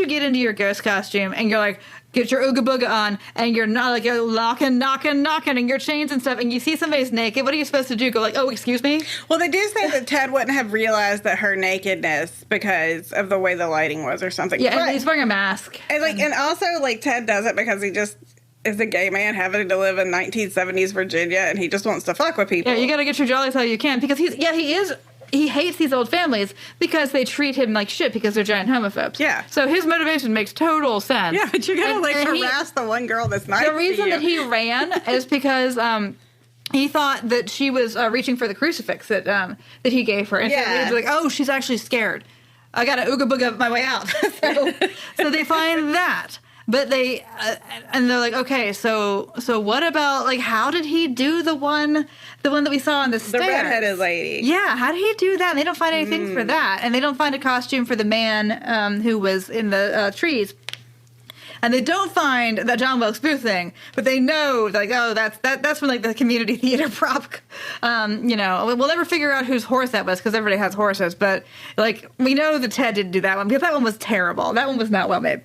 S1: get into your ghost costume and you're get your ooga booga on, and you're not you're knocking, and your chains and stuff, and you see somebody's naked. What are you supposed to do? Go oh, excuse me? Well, they do say that Ted wouldn't have realized that her nakedness because of the way the lighting was or something.
S2: Yeah, and he's wearing a mask.
S1: And also Ted does it because he just is a gay man having to live in 1970s Virginia, and he just wants to fuck with people.
S2: Yeah, you got to get your jollies how you can, because he hates these old families because they treat him like shit because they're giant homophobes.
S1: Yeah.
S2: So his motivation makes total sense.
S1: Yeah, but you're going to harass the one girl that's nice to you.
S2: The reason that he ran is because he thought that she was reaching for the crucifix that he gave her. And so he was like, oh, she's actually scared. I got to ooga booga my way out. so they find that. But they, and they're like, okay, so what about, how did he do the one that we saw on the stairs?
S1: The redheaded lady.
S2: Yeah, how did he do that? And they don't find anything for that. And they don't find a costume for the man who was in the trees. And they don't find that John Wilkes Booth thing, but they know, like, oh, that's from, like, the community theater prop. We'll never figure out whose horse that was because everybody has horses, but, like, we know that Ted didn't do that one because that one was terrible. That one was not well made.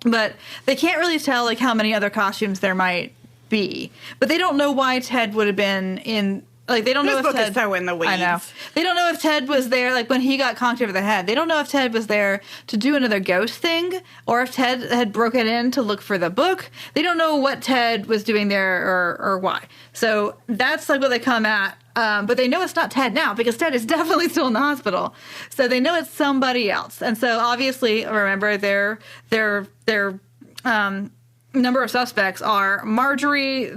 S2: But they can't really tell, like, how many other costumes there might be. But they don't know why Ted would have been in... Like, they don't know if
S1: Ted... This book
S2: is
S1: so in the weeds.
S2: I know. They don't know if Ted was there, like, when he got conked over the head. They don't know if Ted was there to do another ghost thing, or if Ted had broken in to look for the book. They don't know what Ted was doing there or why. So that's, like, what they come at. But they know it's not Ted now, because Ted is definitely still in the hospital. So they know it's somebody else. And so, obviously, remember, their number of suspects are Marjorie,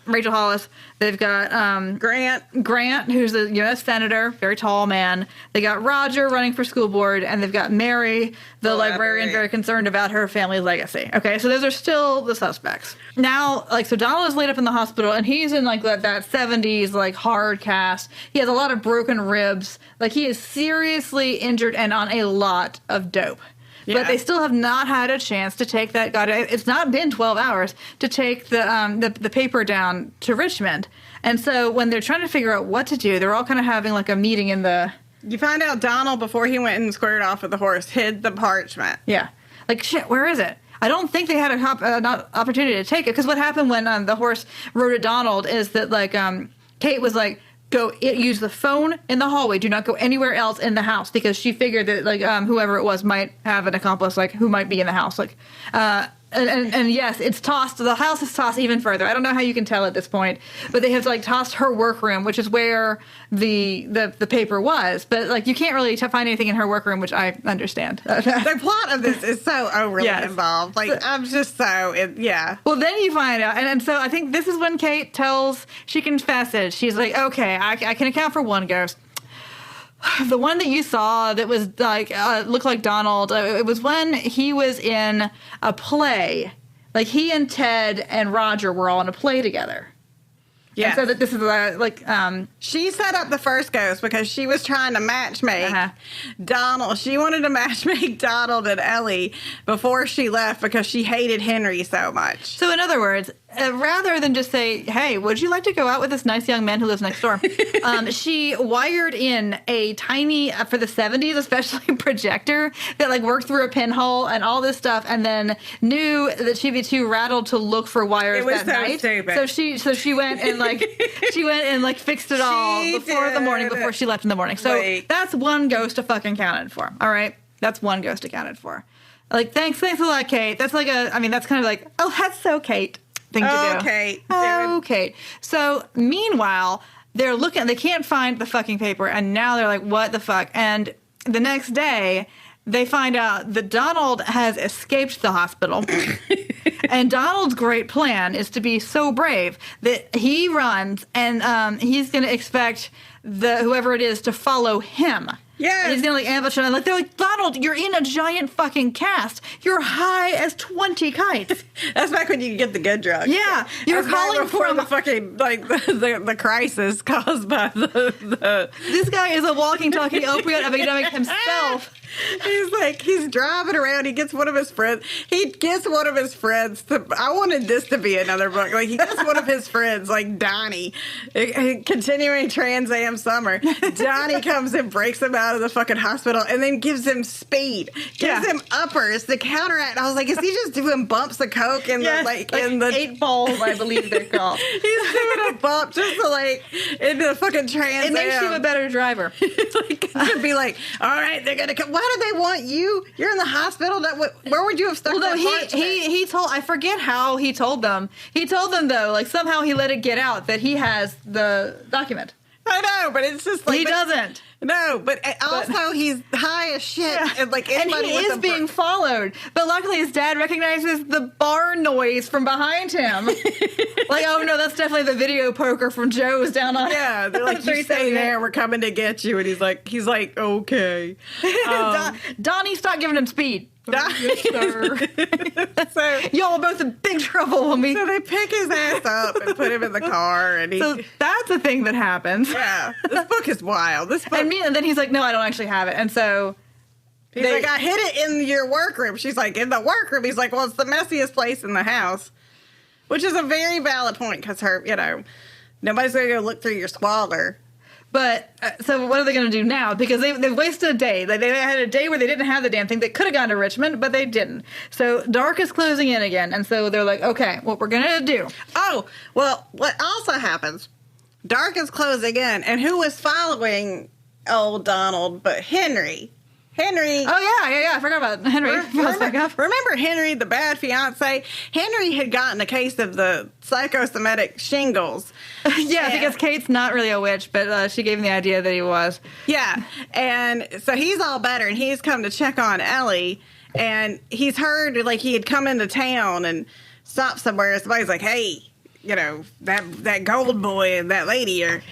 S2: Rachel Hollis. They've got Grant, who's a U.S. senator, very tall man. They got Roger running for school board, and they've got Mary, the librarian, very concerned about her family's legacy. Okay, so those are still the suspects. Now, like, so Donald is laid up in the hospital, and he's in, like, that 70s, like, hard cast. He has a lot of broken ribs. Like, he is seriously injured and on a lot of dope. Yeah. But they still have not had a chance to take that. God, it's not been 12 hours to take the paper down to Richmond. And so when they're trying to figure out what to do, they're all kind of having like a meeting in the...
S1: You find out Donald, before he went and squared off with the horse, hid the parchment.
S2: Yeah. Like, shit, where is it? I don't think they had an opportunity to take it. Because what happened when the horse rode at Donald is that, like, Kate was like... use the phone in the hallway. Do not go anywhere else in the house, because she figured that, like, whoever it was might have an accomplice, like, who might be in the house. Like, and yes, it's tossed. The house is tossed even further. I don't know how you can tell at this point, but they have, like, tossed her workroom, which is where the paper was. But, like, you can't really find anything in her workroom, which I understand.
S1: The plot of this is so overly involved. Like, I'm just so, yeah.
S2: Well, then you find out, and so I think this is when Kate she confesses. She's like, okay, I can account for one ghost. The one that you saw that was like looked like Donald, it was when he was in a play. Like, he and Ted and Roger were all in a play together. Yeah. And so that this is
S1: she set up the first ghost because she was trying to matchmake Donald. She wanted to matchmake Donald and Ellie before she left because she hated Henry so much.
S2: So in other words, rather than just say, hey, would you like to go out with this nice young man who lives next door? She wired in a tiny, for the 70s especially, projector that, like, worked through a pinhole and all this stuff, and then knew that she'd be too rattled to look for wires that night.
S1: Stupid.
S2: So she went and fixed it all before she left in the morning. So that's one ghost fucking accounted for. All right, that's one ghost accounted for. Like, thanks a lot, Kate. That's like that's kind of like, oh, that's so Kate thing to do.
S1: Kate.
S2: Oh, Kate. So meanwhile, they're looking. They can't find the fucking paper, and now they're like, what the fuck? And the next day, they find out that Donald has escaped the hospital. And Donald's great plan is to be so brave that he runs, and he's going to expect whoever it is to follow him.
S1: Yeah.
S2: He's going to, like, ambush him. Like, they're like, Donald, you're in a giant fucking cast. You're high as 20 kites.
S1: That's back when you could get the good drugs.
S2: Yeah. You're calling
S1: from the fucking, like, the crisis caused by the...
S2: This guy is a walking, talking opioid epidemic himself.
S1: He's driving around. He gets one of his friends. I wanted this to be another book. Like, he gets one of his friends, like Donnie, continuing Trans Am Summer. Donnie comes and breaks him out of the fucking hospital and then gives him speed, gives him uppers to counteract. I was like, is he just doing bumps of coke in the
S2: 8 balls, I believe they're called.
S1: He's doing a bump just to, like, into the fucking Trans Am.
S2: It makes you a better driver.
S1: Like, it should be like, all right, they're gonna come. Why do they want you? You're in the hospital. Where would you have stuck that parchment?
S2: He told, I forget how he told them. He told them, though, like, somehow he let it get out that he has the document.
S1: I know, but it's just like...
S2: He doesn't.
S1: No, but also he's high as shit. Yeah. And, like,
S2: and he is being followed. But luckily his dad recognizes the bar noise from behind him. Like, oh no, that's definitely the video poker from Joe's down on...
S1: Yeah, they're like, you stay there, we're coming to get you. And he's like, okay.
S2: Donnie, stop giving him speed.
S1: Yes,
S2: so, y'all are both in big trouble with me.
S1: So they pick his ass up and put him in the car, and
S2: so that's a thing that happens.
S1: Yeah, this book is wild.
S2: And then he's like, no, I don't actually have it. And so
S1: He's like, I hid it in your workroom. She's like, in the workroom? He's like, well, it's the messiest place in the house. Which is a very valid point, because nobody's going to go look through your squalor.
S2: But, so what are they going to do now? Because they've wasted a day. Like, they had a day where they didn't have the damn thing. They could have gone to Richmond, but they didn't. So dark is closing in again. And so they're like, okay, what we're going to do.
S1: Oh, well, what also happens, dark is closing in. And who was following old Donald but Henry? Henry.
S2: Oh, yeah. I forgot about Henry.
S1: Remember Henry, the bad fiance? Henry had gotten a case of the psychosomatic shingles.
S2: Yeah, because Kate's not really a witch, but she gave him the idea that he was.
S1: Yeah, and so he's all better, and he's come to check on Ellie, and he's heard, like, he had come into town and stopped somewhere, and somebody's like, hey, that gold boy and that lady are...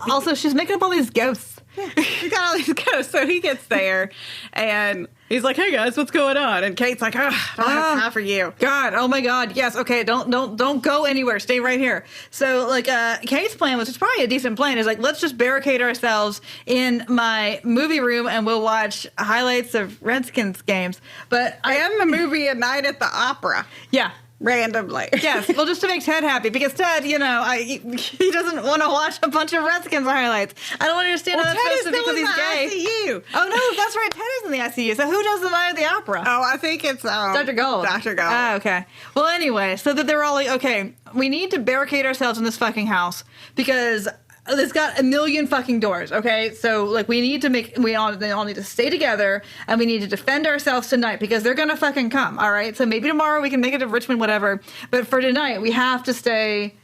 S2: Also, she's making up all these ghosts.
S1: Yeah, he got all these ghosts. So he gets there, and he's like, "Hey guys, what's going on?" And Kate's like, "Oh, I don't have time for you."
S2: God, oh my God, yes, okay, don't go anywhere. Stay right here. So, like, Kate's plan, which is probably a decent plan, is like, let's just barricade ourselves in my movie room, and we'll watch highlights of Redskins games. But
S1: and the movie A Night at the Opera.
S2: Yeah.
S1: Randomly.
S2: Yes, well, just to make Ted happy, because Ted, he doesn't want to watch a bunch of Redskins highlights. I don't understand how that's supposed to be because he's gay.
S1: ICU.
S2: Oh, no, that's right, Ted is in the ICU. So who does the Night of the Opera?
S1: Oh, I think it's
S2: Dr. Gold.
S1: Dr. Gold.
S2: Oh, okay. Well, anyway, so that they're all like, okay, we need to barricade ourselves in this fucking house because it's got a million fucking doors, okay? So, like, they all need to stay together, and we need to defend ourselves tonight, because they're gonna fucking come, all right? So maybe tomorrow we can make it to Richmond, whatever, but for tonight, we have to stay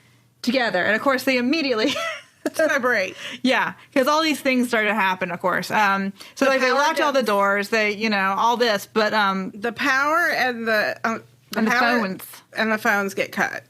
S2: together. And, of course, they immediately...
S1: Separate.
S2: Yeah, because all these things started to happen, of course. So, like, they locked all the doors, all this, but...
S1: the power and the
S2: phones.
S1: And the phones get cut.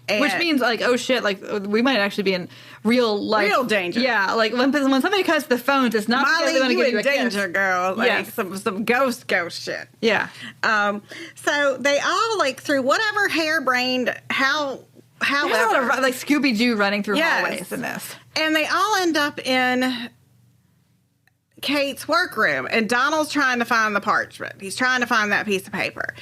S1: And
S2: which means, like, oh shit, like, we might actually be in real
S1: danger.
S2: Yeah, like, when somebody cuts the phones, it's not
S1: Molly,
S2: because they want to give you a
S1: danger,
S2: kiss.
S1: girl. Like, some ghost shit.
S2: Yeah.
S1: So they all, like, through whatever harebrained, however.
S2: There's a lot of, like, Scooby-Doo running through hallways in this.
S1: And they all end up in Kate's workroom, and Donald's trying to find the parchment. He's trying to find that piece of paper.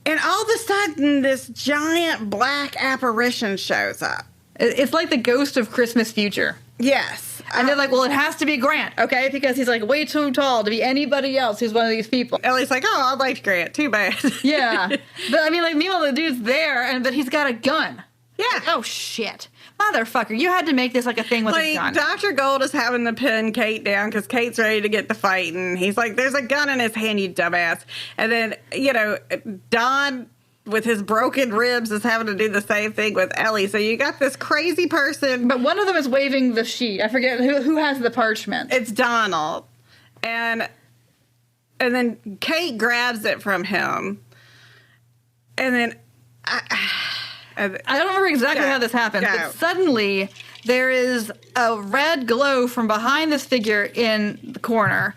S1: And all of a sudden, this giant black apparition shows up.
S2: It's like the ghost of Christmas Future.
S1: Yes.
S2: And they're like, well, it has to be Grant, okay? Because he's, like, way too tall to be anybody else who's one of these people.
S1: Ellie's like, oh, I liked Grant. Too bad.
S2: Yeah. But, I mean, like, meanwhile, the dude's there, but he's got a gun.
S1: Yeah.
S2: Like, oh, shit. Motherfucker, you had to make this like a thing with a gun.
S1: Dr. Gold is having to pin Kate down because Kate's ready to get to fighting. He's like, there's a gun in his hand, you dumbass. And then, Don, with his broken ribs, is having to do the same thing with Ellie. So you got this crazy person.
S2: But one of them is waving the sheet. I forget who has the parchment.
S1: It's Donald. And then Kate grabs it from him. And then...
S2: I don't remember exactly how this happened, but suddenly there is a red glow from behind this figure in the corner.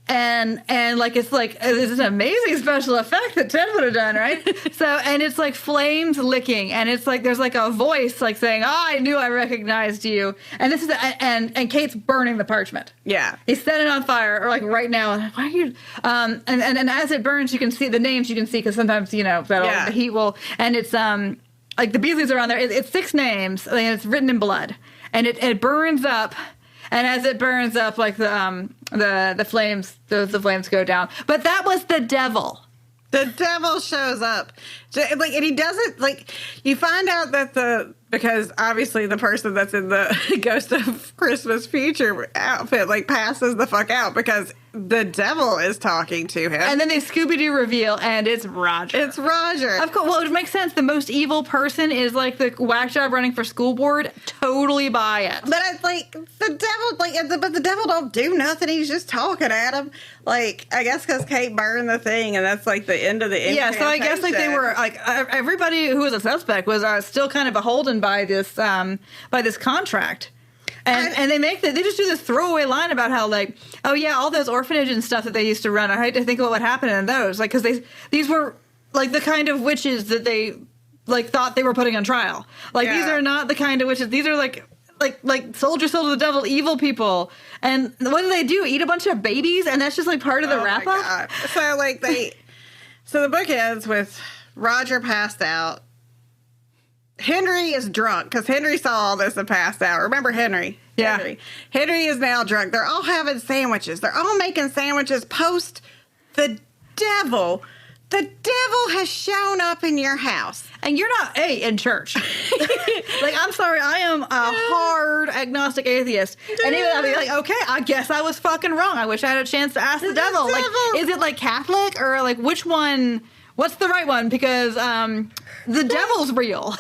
S2: And it's an amazing special effect that Ted would have done, right? And it's like flames licking, and it's like there's like a voice like saying, "Oh, I knew I recognized you." And this is and Kate's burning the parchment.
S1: Yeah,
S2: he's setting it on fire, or like right now. Why are you? And as it burns, you can see the names. You can see because sometimes the heat will, and it's like the Beasleys are on there. It's 6 names, and it's written in blood, and it burns up. And as it burns up, like the flames, the flames go down. But that was the devil.
S1: The devil shows up, like, and he doesn't like. You find out that because obviously the person that's in the Ghost of Christmas Future outfit like passes the fuck out because the devil is talking to him.
S2: And then they Scooby-Doo reveal, and it's Roger.
S1: It's Roger.
S2: Of course, well, it makes sense. The most evil person is like the whack job running for school board. Totally buy it.
S1: But it's like the devil, but the devil don't do nothing. He's just talking at him. Like, I guess because Kate burned the thing, and that's like the end of the incantation.
S2: Yeah, so I guess like they were like everybody who was a suspect was still kind of beholden by this contract. And they just do this throwaway line about how, like, oh yeah, all those orphanages and stuff that they used to run. I hate to think about what happened in those, like, because these were like the kind of witches that they like thought they were putting on trial. Like, these are not the kind of witches. These are like like sold your soul to the devil, evil people. And what do? Eat a bunch of babies? And that's just like part of the wrap up?
S1: So like so the book ends with Roger passed out. Henry is drunk because Henry saw all this and passed out. Remember Henry?
S2: Yeah.
S1: Henry is now drunk. They're all having sandwiches. They're all making sandwiches post the devil. The devil has shown up in your house.
S2: And you're not, in church. Like, I'm sorry, I am a hard agnostic atheist. And even I'll be like, okay, I guess I was fucking wrong. I wish I had a chance to ask the devil. Like, is it like Catholic or like which one? What's the right one? Because the devil's real.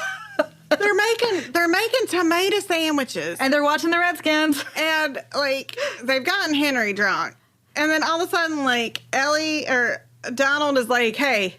S1: They're making tomato sandwiches.
S2: And they're watching the Redskins.
S1: And like they've gotten Henry drunk. And then all of a sudden, like Ellie or Donald is like, hey,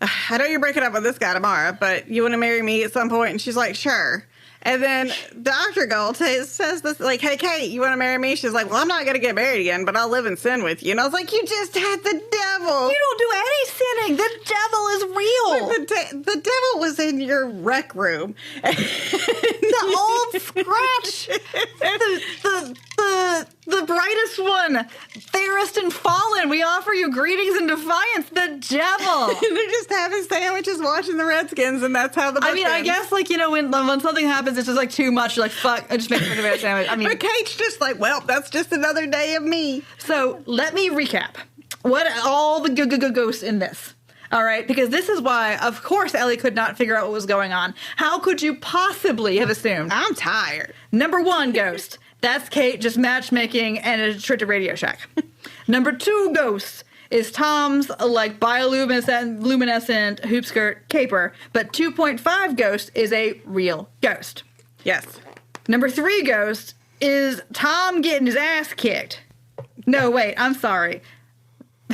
S1: I know you're breaking up with this guy tomorrow, but you want to marry me at some point? And she's like, sure. And then Dr. Gold says this, like, hey, Kate, you want to marry me? She's like, well, I'm not going to get married again, but I'll live in sin with you. And I was like, you just had the devil.
S2: You don't do any sinning. The devil is real.
S1: The devil was in your rec room.
S2: The old scratch. The brightest one. Fairest and fallen. We offer you greetings and defiance. The devil.
S1: They're just having sandwiches watching the Redskins, and that's how the book ends.
S2: I guess, like, when something happens, it's just, like, too much. You're like, fuck, I just make a sandwich.
S1: But Kate's just like, well, that's just another day of me.
S2: So, let me recap. What all the ghosts in this. All right, because this is why, of course, Ellie could not figure out what was going on. How could you possibly have assumed?
S1: I'm tired.
S2: Number 1 ghost. That's Kate just matchmaking and a trip to Radio Shack. Number 2 ghost is Tom's, like, bioluminescent hoop skirt caper. But 2.5 ghost is a real ghost.
S1: Yes.
S2: Number 3 ghost is Tom getting his ass kicked. No, wait, I'm sorry.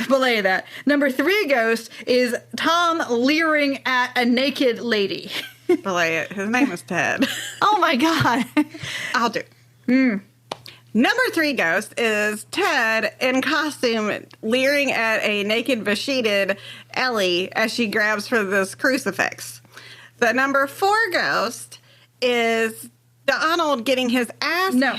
S2: Belay that. Number 3 ghost is Tom leering at a naked lady.
S1: Belay it. His name is Ted.
S2: Oh my God.
S1: I'll do. Number 3 ghost is Ted in costume leering at a naked, besheeted Ellie as she grabs for this crucifix. The number 4 ghost is Donald getting his ass...
S2: No.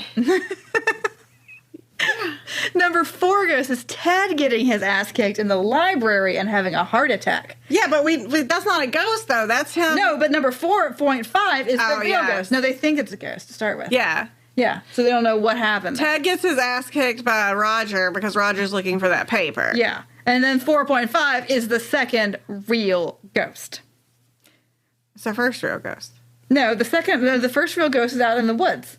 S2: Number 4 ghost is Ted getting his ass kicked in the library and having a heart attack.
S1: Yeah, but that's not a ghost, though. That's him.
S2: No, but number 4.5 is the real ghost. No, they think it's a ghost to start with.
S1: Yeah.
S2: Yeah, so they don't know what happened.
S1: Ted gets his ass kicked by Roger because Roger's looking for that paper.
S2: Yeah, and then 4.5 is the second real ghost.
S1: It's the first real ghost.
S2: No, the first real ghost is out in the woods,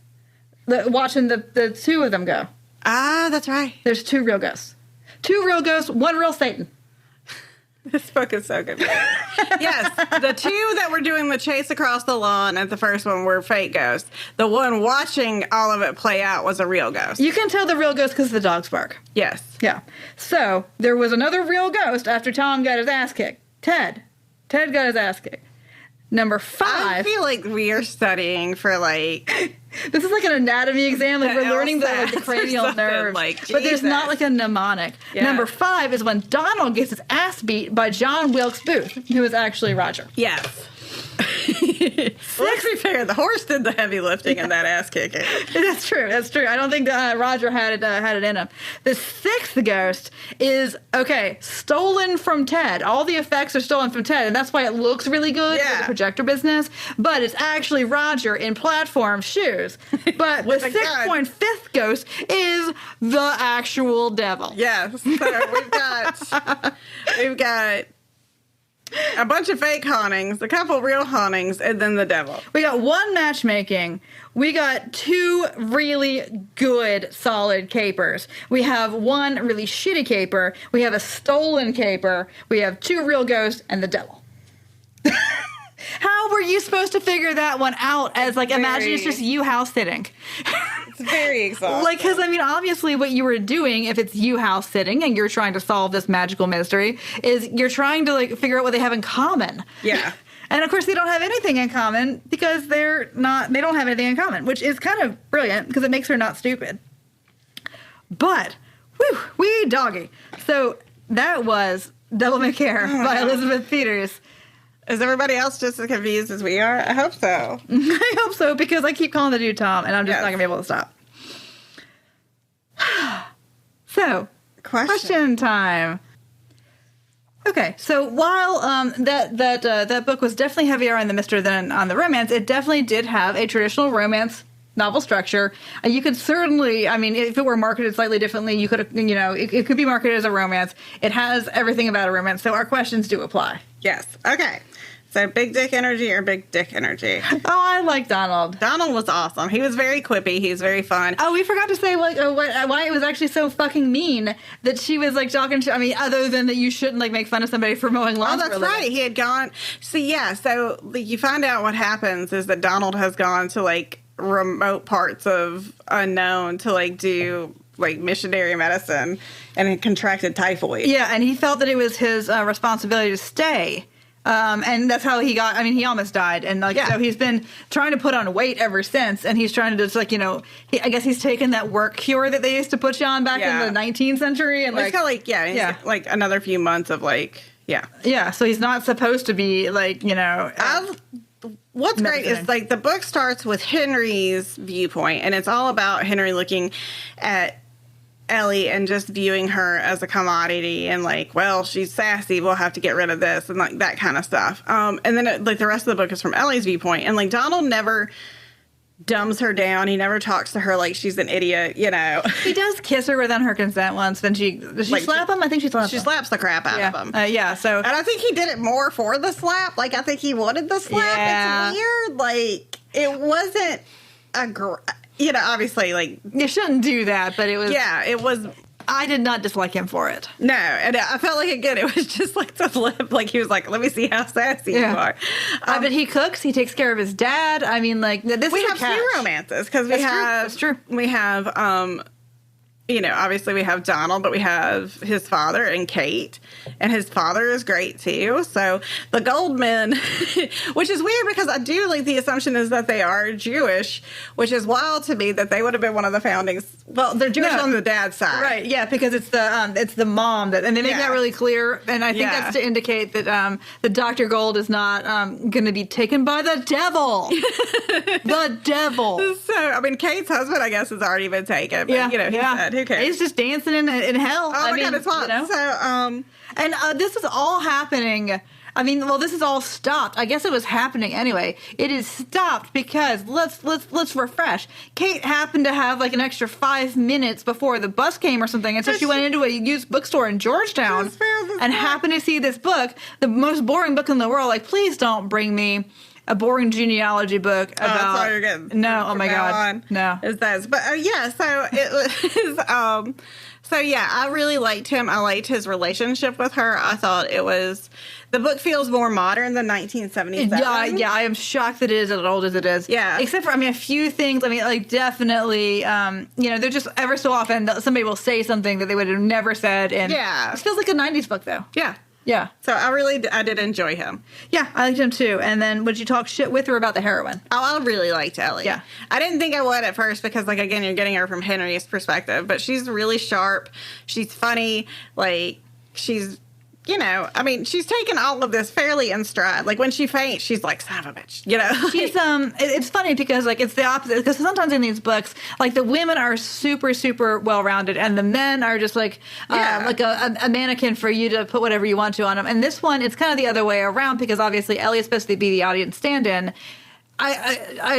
S2: watching the 2 of them go.
S1: Ah, that's right.
S2: There's 2 real ghosts. 2 real ghosts, 1 real Satan.
S1: This book is so good. Yes, the 2 that were doing the chase across the lawn at the first one were fake ghosts. The one watching all of it play out was a real ghost.
S2: You can tell the real ghost because the dogs bark.
S1: Yes.
S2: Yeah. So, there was another real ghost after Tom got his ass kicked. Ted. Ted got his ass kicked. Number 5.
S1: I feel like we are studying for, like...
S2: This is like an anatomy exam. Like, we're learning the cranial nerves.
S1: Like,
S2: but there's not, like, a mnemonic. Yeah. Number 5 is when Donald gets his ass beat by John Wilkes Booth, who is actually Roger.
S1: Yes. Let's be fair. The horse did the heavy lifting in that ass kicking.
S2: That's true. That's true. I don't think Roger had it in him. The 6th ghost is stolen from Ted. All the effects are stolen from Ted, and that's why it looks really good for the projector business. But it's actually Roger in platform shoes. But the 6.5 ghost is the actual devil.
S1: Yes. So we've got a bunch of fake hauntings, a couple real hauntings, and then the devil.
S2: We got 1 matchmaking. We got 2 really good, solid capers. We have 1 really shitty caper. We have a stolen caper. We have 2 real ghosts and the devil. How were you supposed to figure that one out as, like, imagine it's just you house sitting?
S1: It's very exhausting.
S2: Like, because, I mean, obviously what you were doing, if it's you house sitting and you're trying to solve this magical mystery, is you're trying to, like, figure out what they have in common.
S1: Yeah.
S2: And, of course, they don't have anything in common because they don't have anything in common, which is kind of brilliant because it makes her not stupid. But, wee doggy. So, that was Devil May Care by Elizabeth Peters.
S1: Is everybody else just as confused as we are? I hope so.
S2: I hope so, because I keep calling the dude Tom, and I'm just not going to be able to stop. So, question time. Okay, so while that book was definitely heavier on the mystery than on the romance, it definitely did have a traditional romance novel structure. You could certainly, I mean, if it were marketed slightly differently, you could, you know, it could be marketed as a romance. It has everything about a romance, so our questions do apply.
S1: Yes. Okay. So big dick energy or big dick energy?
S2: Oh, I like Donald.
S1: Donald was awesome. He was very quippy. He was very fun.
S2: Oh, we forgot to say like why it was actually so fucking mean that she was like talking to. I mean, other than that, you shouldn't like make fun of somebody for mowing lawns.
S1: Oh, that's right. He had gone. See, yeah. So like, you find out what happens is that Donald has gone to like remote parts of unknown to like do like missionary medicine, and he contracted typhoid.
S2: Yeah, and he felt that it was his responsibility to stay. And that's how he got, I mean, he almost died. And like, so he's been trying to put on weight ever since. And he's trying to just like, you know, I guess he's taken that work cure that they used to put you on back in the 19th century. And
S1: like, he's got like another few months of like,
S2: Yeah. So he's not supposed to be like, you know.
S1: What's great is like the book starts with Henry's viewpoint, and it's all about Henry looking at Ellie and just viewing her as a commodity and like, well, she's sassy, we'll have to get rid of this and like that kind of stuff. And then like the rest of the book is from Ellie's viewpoint, and like Donald never dumbs her down. He never talks to her like she's an idiot, you know.
S2: He does kiss her without her consent once. Then does she slap him? I think she slaps him.
S1: She slaps the crap out of him.
S2: So. And
S1: I think he did it more for the slap. Like, I think he wanted the slap. Yeah. It's weird. Like, it wasn't you know, obviously, like...
S2: You shouldn't do that, but it was...
S1: Yeah, it was...
S2: I did not dislike him for it.
S1: No, and I felt like, again, it was just like the lip. Like, he was like, let me see how sassy you are.
S2: But he cooks. He takes care of his dad. I mean, like, this
S1: we
S2: is
S1: have two romances, because we have...
S2: That's true.
S1: We have... you know, obviously we have Donald, but we have his father and Kate, and his father is great too. So the Goldmen, which is weird because I do like the assumption is that they are Jewish, which is wild to me that they would have been one of the foundings. Well, they're Jewish on the dad's side,
S2: right? Yeah, because it's the mom that, and they make that really clear. And I think that's to indicate that the Dr. Gold is not going to be taken by the devil. The devil.
S1: So I mean, Kate's husband, I guess, has already been taken. But, you know, he said, who cares?
S2: He's just dancing in hell.
S1: Oh my God, it's fun.
S2: You know?
S1: So,
S2: and this is all happening. I mean, well, this is all stopped. I guess it was happening anyway. It is stopped because let's refresh. Kate happened to have like an extra 5 minutes before the bus came or something, and so she went into a used bookstore in Georgetown and happened to see this book, the most boring book in the world. Like, please don't bring me a boring genealogy book about.
S1: That's all you're getting.
S2: No, oh my God, no.
S1: Is that? But so it was. So yeah, I really liked him. I liked his relationship with her. I thought the book feels more modern than 1977.
S2: Yeah, I am shocked that it is as old as it is.
S1: Yeah.
S2: Except for, I mean, a few things. I mean, like, definitely, you know, they're just ever so often somebody will say something that they would have never said. And it feels like a 90s book, though.
S1: Yeah.
S2: Yeah.
S1: So I did enjoy him.
S2: Yeah, I liked him too. And then would you talk shit with her about the heroine?
S1: Oh, I really liked Ellie.
S2: Yeah.
S1: I didn't think I would at first because, like, again, you're getting her from Henry's perspective. But she's really sharp. She's funny. Like, she's, you know, I mean, she's taken all of this fairly in stride. Like, when she faints, she's like, son of a bitch, you know?
S2: She's, it's funny because, like, it's the opposite. Because sometimes in these books, like, the women are super, super well-rounded, and the men are just, like, like a mannequin for you to put whatever you want to on them. And this one, it's kind of the other way around because, obviously, Ellie is supposed to be the audience stand-in.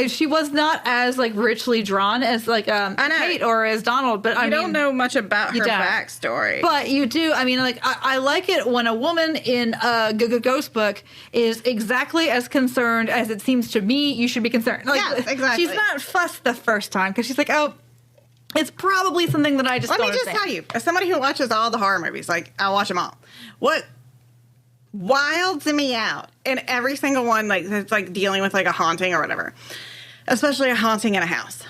S2: She was not as like richly drawn as like Kate or as Donald, but I
S1: don't know much about her backstory.
S2: But you do. I mean, like I like it when a woman in a ghost book is exactly as concerned as it seems to me you should be concerned. Like,
S1: yes, exactly.
S2: She's not fussed the first time because she's like, oh, it's probably something that I just.
S1: Let me just tell you, as somebody who watches all the horror movies, like I watch them all. What wilds me out in every single one, like it's like dealing with like a haunting or whatever, especially a haunting in a house,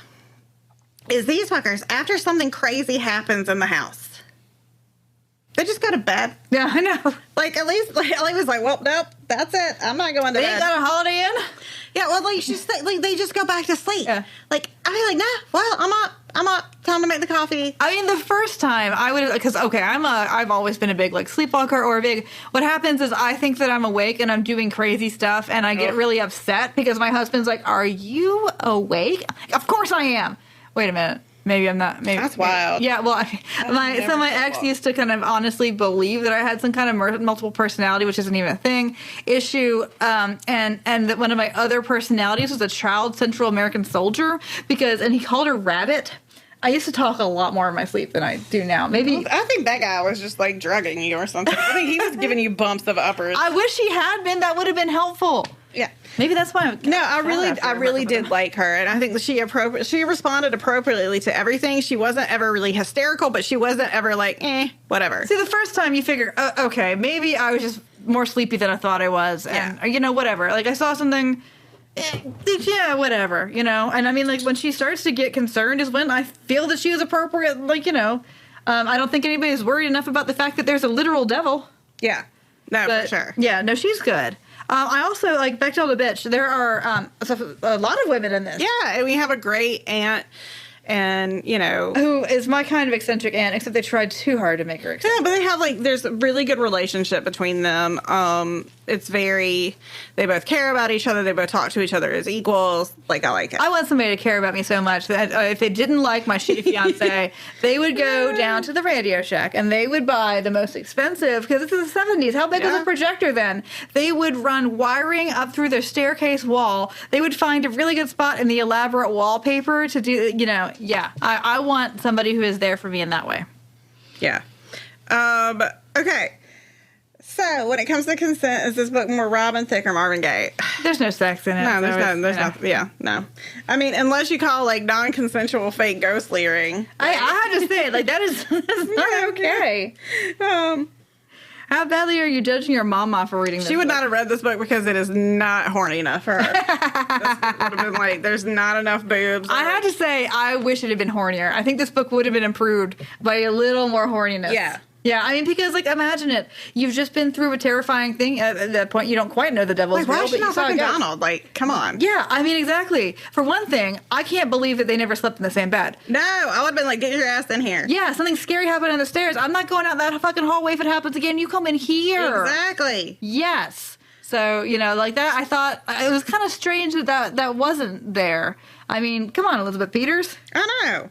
S1: is these fuckers, after something crazy happens in the house, They just go to bed.
S2: Yeah, I know.
S1: Like, at least, like, Ellie was like, well, nope, that's it. I'm not going to
S2: They
S1: bed.
S2: ain't got a Holiday Inn?
S1: Yeah, well, like, she's like, they just go back to sleep.
S2: Yeah.
S1: Like, I'd be like, nah, well, I'm up. Time to make the coffee.
S2: I mean, the first time I would, because, okay, I've always been a big, like, sleepwalker or a big, what happens is I think that I'm awake and I'm doing crazy stuff and I get really upset because my husband's like, are you awake? Of course I am. Wait a minute. Maybe I'm not. Maybe
S1: That's wild.
S2: Yeah, well, my ex used to kind of honestly believe that I had some kind of multiple personality, which isn't even a thing, issue, and that one of my other personalities was a child Central American soldier, and he called her Rabbit. I used to talk a lot more in my sleep than I do now. Maybe
S1: I think that guy was just like drugging you or something. I think he was giving you bumps of uppers.
S2: I wish he had been. That would have been helpful.
S1: Yeah.
S2: Maybe that's why.
S1: I really did like her, and I think that she responded appropriately to everything. She wasn't ever really hysterical, but she wasn't ever like, whatever.
S2: See, the first time you figure, okay, maybe I was just more sleepy than I thought I was, and whatever. Like I saw something. Yeah, whatever, And I mean, like, when she starts to get concerned is when I feel that she is appropriate, I don't think anybody's worried enough about the fact that there's a literal devil.
S1: Yeah. No, for sure.
S2: Yeah, no, she's good. I also, like, Bechtel the Bitch, there are a lot of women in this.
S1: Yeah, and we have a great aunt, and,
S2: who is my kind of eccentric aunt, except they tried too hard to make her eccentric.
S1: Yeah, but they have, there's a really good relationship between them. It's they both care about each other. They both talk to each other as equals. Like, I like it.
S2: I want somebody to care about me so much that if they didn't like my shitty fiance, they would go down to the Radio Shack and they would buy the most expensive, because this is the 70s. How big was a projector then? They would run wiring up through their staircase wall. They would find a really good spot in the elaborate wallpaper to do, I want somebody who is there for me in that way.
S1: Yeah. Okay. So, when it comes to consent, is this book more Robin Thicke or Marvin Gaye?
S2: There's no sex in it.
S1: No, no. I mean, unless you call, non-consensual fake ghost leering.
S2: I have to say, that's not okay. How badly are you judging your mama for reading this
S1: She would
S2: book?
S1: not have read this book because it is not horny enough for her. This would have been there's not enough boobs.
S2: I have to say, I wish it had been hornier. I think this book would have been improved by a little more horniness.
S1: Yeah.
S2: Yeah, I mean, because, imagine it. You've just been through a terrifying thing. At that point, you don't quite know the devil's real,
S1: why is she
S2: but you
S1: not
S2: saw
S1: fucking
S2: a ghost.
S1: Donald? Come on.
S2: Yeah, I mean, exactly. For one thing, I can't believe that they never slept in the same bed.
S1: No, I would have been get your ass in here.
S2: Yeah, something scary happened on the stairs. I'm not going out that fucking hallway if it happens again. You come in here.
S1: Exactly.
S2: Yes. So, that, I thought, it was kind of strange that wasn't there. I mean, come on, Elizabeth Peters.
S1: I know.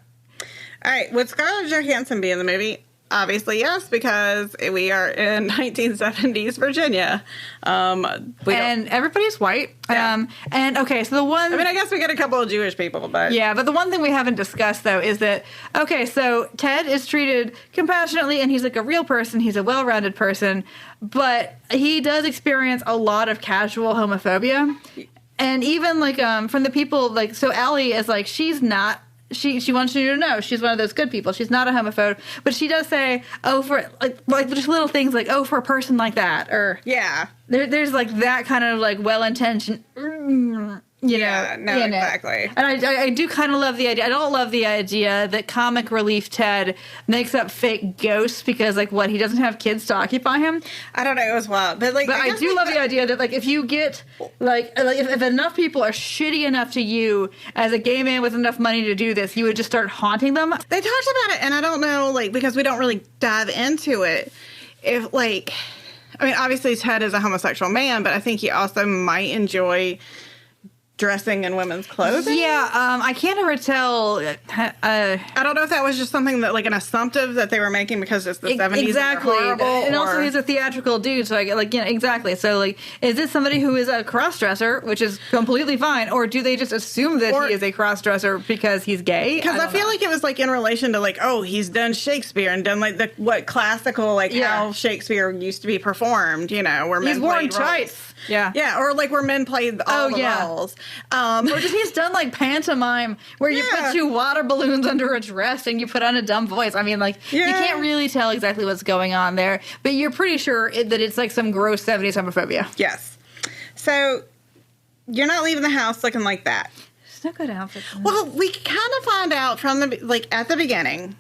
S1: All right, would Scarlett Johansson be in the movie? Obviously, yes, because we are in 1970s Virginia.
S2: And everybody's white.
S1: Yeah.
S2: And, okay, so the one...
S1: I mean, I guess we get a couple of Jewish people, but...
S2: Yeah, but the one thing we haven't discussed, though, is that, okay, so Ted is treated compassionately, and he's a real person. He's a well-rounded person. But he does experience a lot of casual homophobia. And even, from the people, so Ellie is, she's not... She wants you to know she's one of those good people. She's not a homophobe, but she does say, "Oh, for just little things oh, for a person like that," or
S1: yeah,
S2: there's that kind of well-intentioned.
S1: Exactly.
S2: And I do kind of love the idea. I don't love the idea that comic relief Ted makes up fake ghosts because, he doesn't have kids to occupy him.
S1: I don't know, it was wild. But,
S2: I do love the idea that, if you get, if enough people are shitty enough to you as a gay man with enough money to do this, you would just start haunting them.
S1: They talked about it, and I don't know, because we don't really dive into it, if, I mean, obviously Ted is a homosexual man, but I think he also might enjoy dressing in women's clothing.
S2: Yeah, I can't ever tell.
S1: I don't know if that was just something that an assumptive that they were making because it's the 70s.
S2: Exactly.
S1: And they're horrible,
S2: and also he's a theatrical dude, so exactly. So is this somebody who is a cross-dresser, which is completely fine, or do they just assume that he is a cross-dresser because he's gay?
S1: Because I feel like it was in relation to oh, he's done Shakespeare and done what classical how Shakespeare used to be performed, where men
S2: he's worn
S1: played
S2: tights.
S1: roles.
S2: Yeah.
S1: Yeah, or where men played all the roles.
S2: Or just he's done pantomime where you put two water balloons under a dress and you put on a dumb voice. I mean, you can't really tell exactly what's going on there, but you're pretty sure that it's some gross 70s homophobia.
S1: Yes. So you're not leaving the house looking like that.
S2: There's no good outfit.
S1: Well, we kind of find out from the at the beginning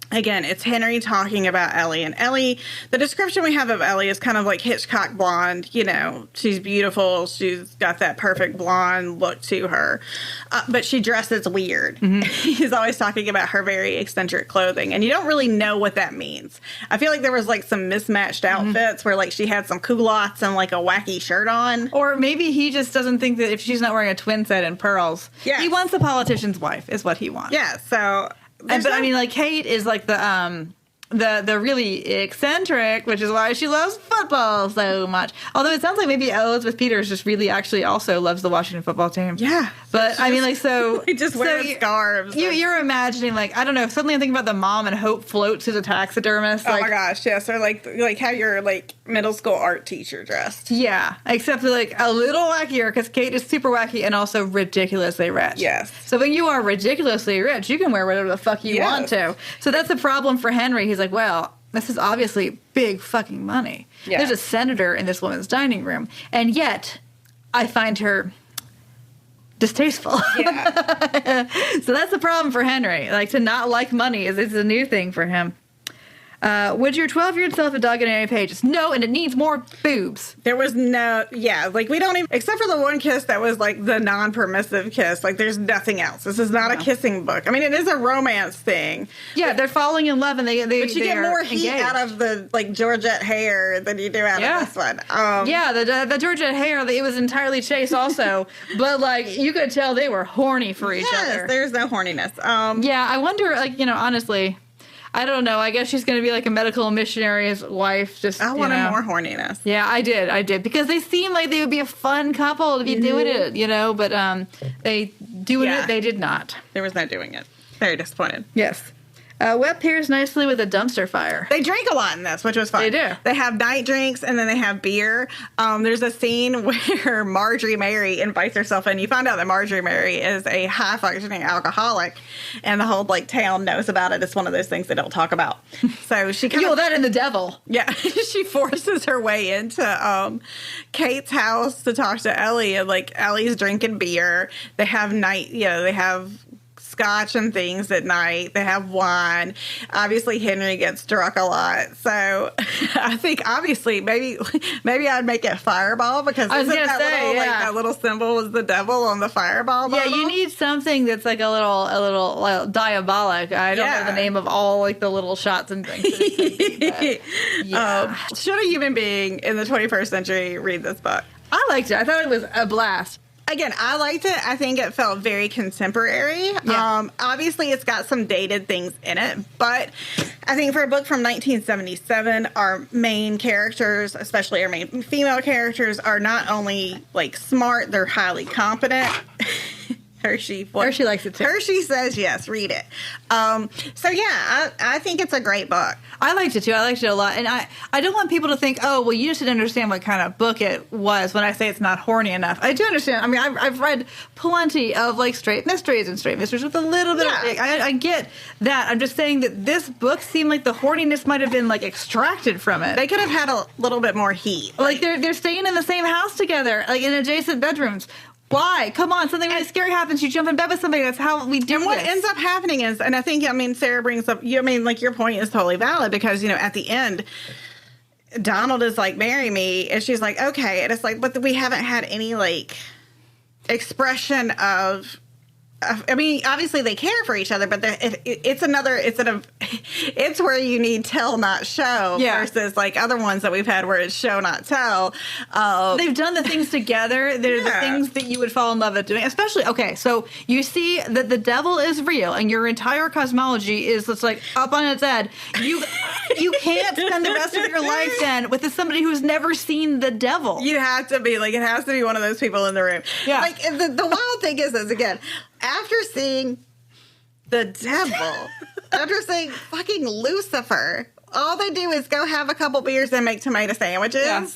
S1: Again, it's Henry talking about Ellie. And Ellie, the description we have of Ellie is kind of like Hitchcock blonde. You know, she's beautiful. She's got that perfect blonde look to her. But she dresses weird. Mm-hmm. He's always talking about her very eccentric clothing. And you don't really know what that means. I feel like there was like some mismatched outfits where like she had some culottes and like a wacky shirt on.
S2: Or maybe he just doesn't think that if she's not wearing a twin set and pearls, he wants a politician's wife is what he wants.
S1: Yeah, so...
S2: I mean, like, Kate is like the really eccentric, which is why she loves football so much. Although it sounds like maybe Elizabeth Peters just really actually also loves the Washington football team.
S1: Yeah.
S2: But, I mean, like, so...
S1: He just wears scarves.
S2: You're imagining, like, I don't know, suddenly I'm thinking about the mom and Hope floats as a taxidermist.
S1: Oh,
S2: like,
S1: my gosh, yes. Or, like how your, like, middle school art teacher dressed.
S2: Yeah. Except, like, a little wackier, because Kate is super wacky and also ridiculously rich.
S1: Yes.
S2: So when you are ridiculously rich, you can wear whatever the fuck you want to. So that's a problem for Henry. He's like, well... This is obviously big fucking money. Yeah. There's a senator in this woman's dining room, and yet I find her distasteful. Yeah. So that's the problem for Henry. Like, to not like money is a new thing for him. Would your 12-year-old self a dog in any pages? No, and it needs more boobs.
S1: There was no, like, we don't even, except for the one kiss that was, like, the non-permissive kiss. Like, there's nothing else. This is not a kissing book. I mean, it is a romance thing.
S2: Yeah, they're falling in love, and they
S1: but you get more heat
S2: engaged.
S1: out of the, like, Georgette hair than you do out of this one.
S2: The Georgette hair, it was entirely chase also. But, like, you could tell they were horny for each other.
S1: Yes, there's no horniness.
S2: I wonder, like, honestly... I don't know. I guess she's going to be like a medical missionary's wife. Just
S1: I wanted more horniness.
S2: Yeah, I did. Because they seem like they would be a fun couple to be doing it, but they did not.
S1: There was no doing it. Very disappointed.
S2: Yes. Wet pairs nicely with a dumpster fire.
S1: They drink a lot in this, which was fun.
S2: They do.
S1: They have night drinks, and then they have beer. There's a scene where Marjorie Mary invites herself in. You find out that Marjorie Mary is a high-functioning alcoholic, and the whole, like, town knows about it. It's one of those things they don't talk about. So she kind
S2: that and the devil.
S1: Yeah. She forces her way into Kate's house to talk to Ellie, and, like, Ellie's drinking beer. They have they have... scotch and things at night. They have wine. Obviously, Henry gets drunk a lot. So I think obviously maybe I'd make it Fireball because that little symbol was the devil on the Fireball bottle.
S2: Yeah, you need something that's like a little diabolic. I don't know the name of all like the little shots and drinks.
S1: Should a human being in the 21st century read this book?
S2: I liked it. I thought it was a blast.
S1: Again, I liked it. I think it felt very contemporary. Yeah. Obviously, it's got some dated things in it, but I think for a book from 1977, our main characters, especially our main female characters, are not only, like, smart, they're highly competent. Hershey likes it too. Hershey says yes, read it. I think it's a great book.
S2: I liked it too. I liked it a lot. And I don't want people to think, oh, well, you just didn't understand what kind of book it was when I say it's not horny enough. I do understand. I mean, I've read plenty of like straight mysteries with a little bit of... I get that. I'm just saying that this book seemed like the horniness might have been like extracted from it.
S1: They could have had a little bit more heat.
S2: Like they're staying in the same house together, like in adjacent bedrooms. Why? Come on, something really scary happens. You jump in bed with somebody. That's how we do it.
S1: And what ends up happening is, and I think, Sarah brings up, your point is totally valid because, at the end, Donald is like, marry me. And she's like, okay. And it's like, but we haven't had any, like, expression of... obviously they care for each other, but it's where you need tell, not show, versus like other ones that we've had where it's show, not tell.
S2: They've done the things together. They're the things that you would fall in love with doing. Especially, okay, so you see that the devil is real and your entire cosmology is just like up on its head. You can't spend the rest of your life then with somebody who's never seen the devil.
S1: You have to be, like, it has to be one of those people in the room. Yeah. Like, the wild thing is again, after seeing the devil, after seeing fucking Lucifer, all they do is go have a couple beers and make tomato sandwiches. Yeah.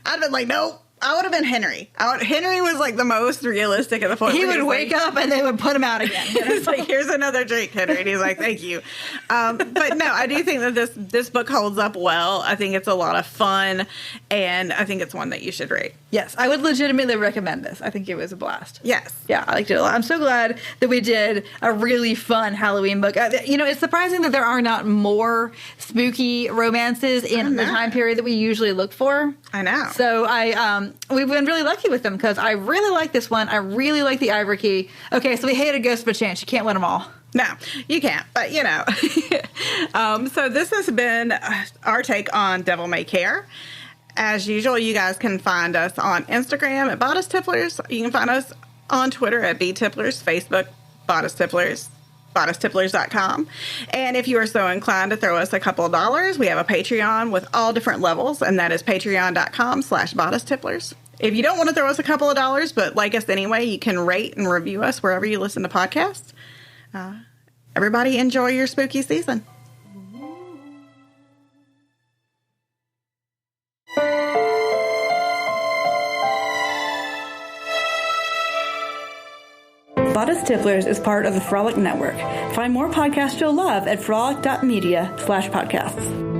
S1: I'd have been like, nope. I would have been Henry. Henry was like the most realistic at the point.
S2: He would wake up and they would put him out again.
S1: It's like, here's another drink, Henry. And he's like, thank you. But no, I do think that this book holds up well. I think it's a lot of fun, and I think it's one that you should read.
S2: Yes, I would legitimately recommend this. I think it was a blast.
S1: Yes.
S2: Yeah, I liked it a lot. I'm so glad that we did a really fun Halloween book. It's surprising that there are not more spooky romances in the time period that we usually look for.
S1: I know.
S2: So we've been really lucky with them because I really like this one. I really like the Ivory Key. Okay, so we hated Ghost of a Chance. You can't win them all.
S1: No, you can't, but so this has been our take on Devil May Care. As usual, you guys can find us on Instagram at Bodice Tipplers. You can find us on Twitter at BTipplers, Facebook, Bodice Tipplers, BodiceTipplers.com. And if you are so inclined to throw us a couple of dollars, we have a Patreon with all different levels, and that is patreon.com/Bodice Tipplers. If you don't want to throw us a couple of dollars, but like us anyway, you can rate and review us wherever you listen to podcasts. Everybody enjoy your spooky season.
S2: Bodice Tipplers is part of the Frolic Network. Find more podcasts you'll love at frolic.media/podcasts.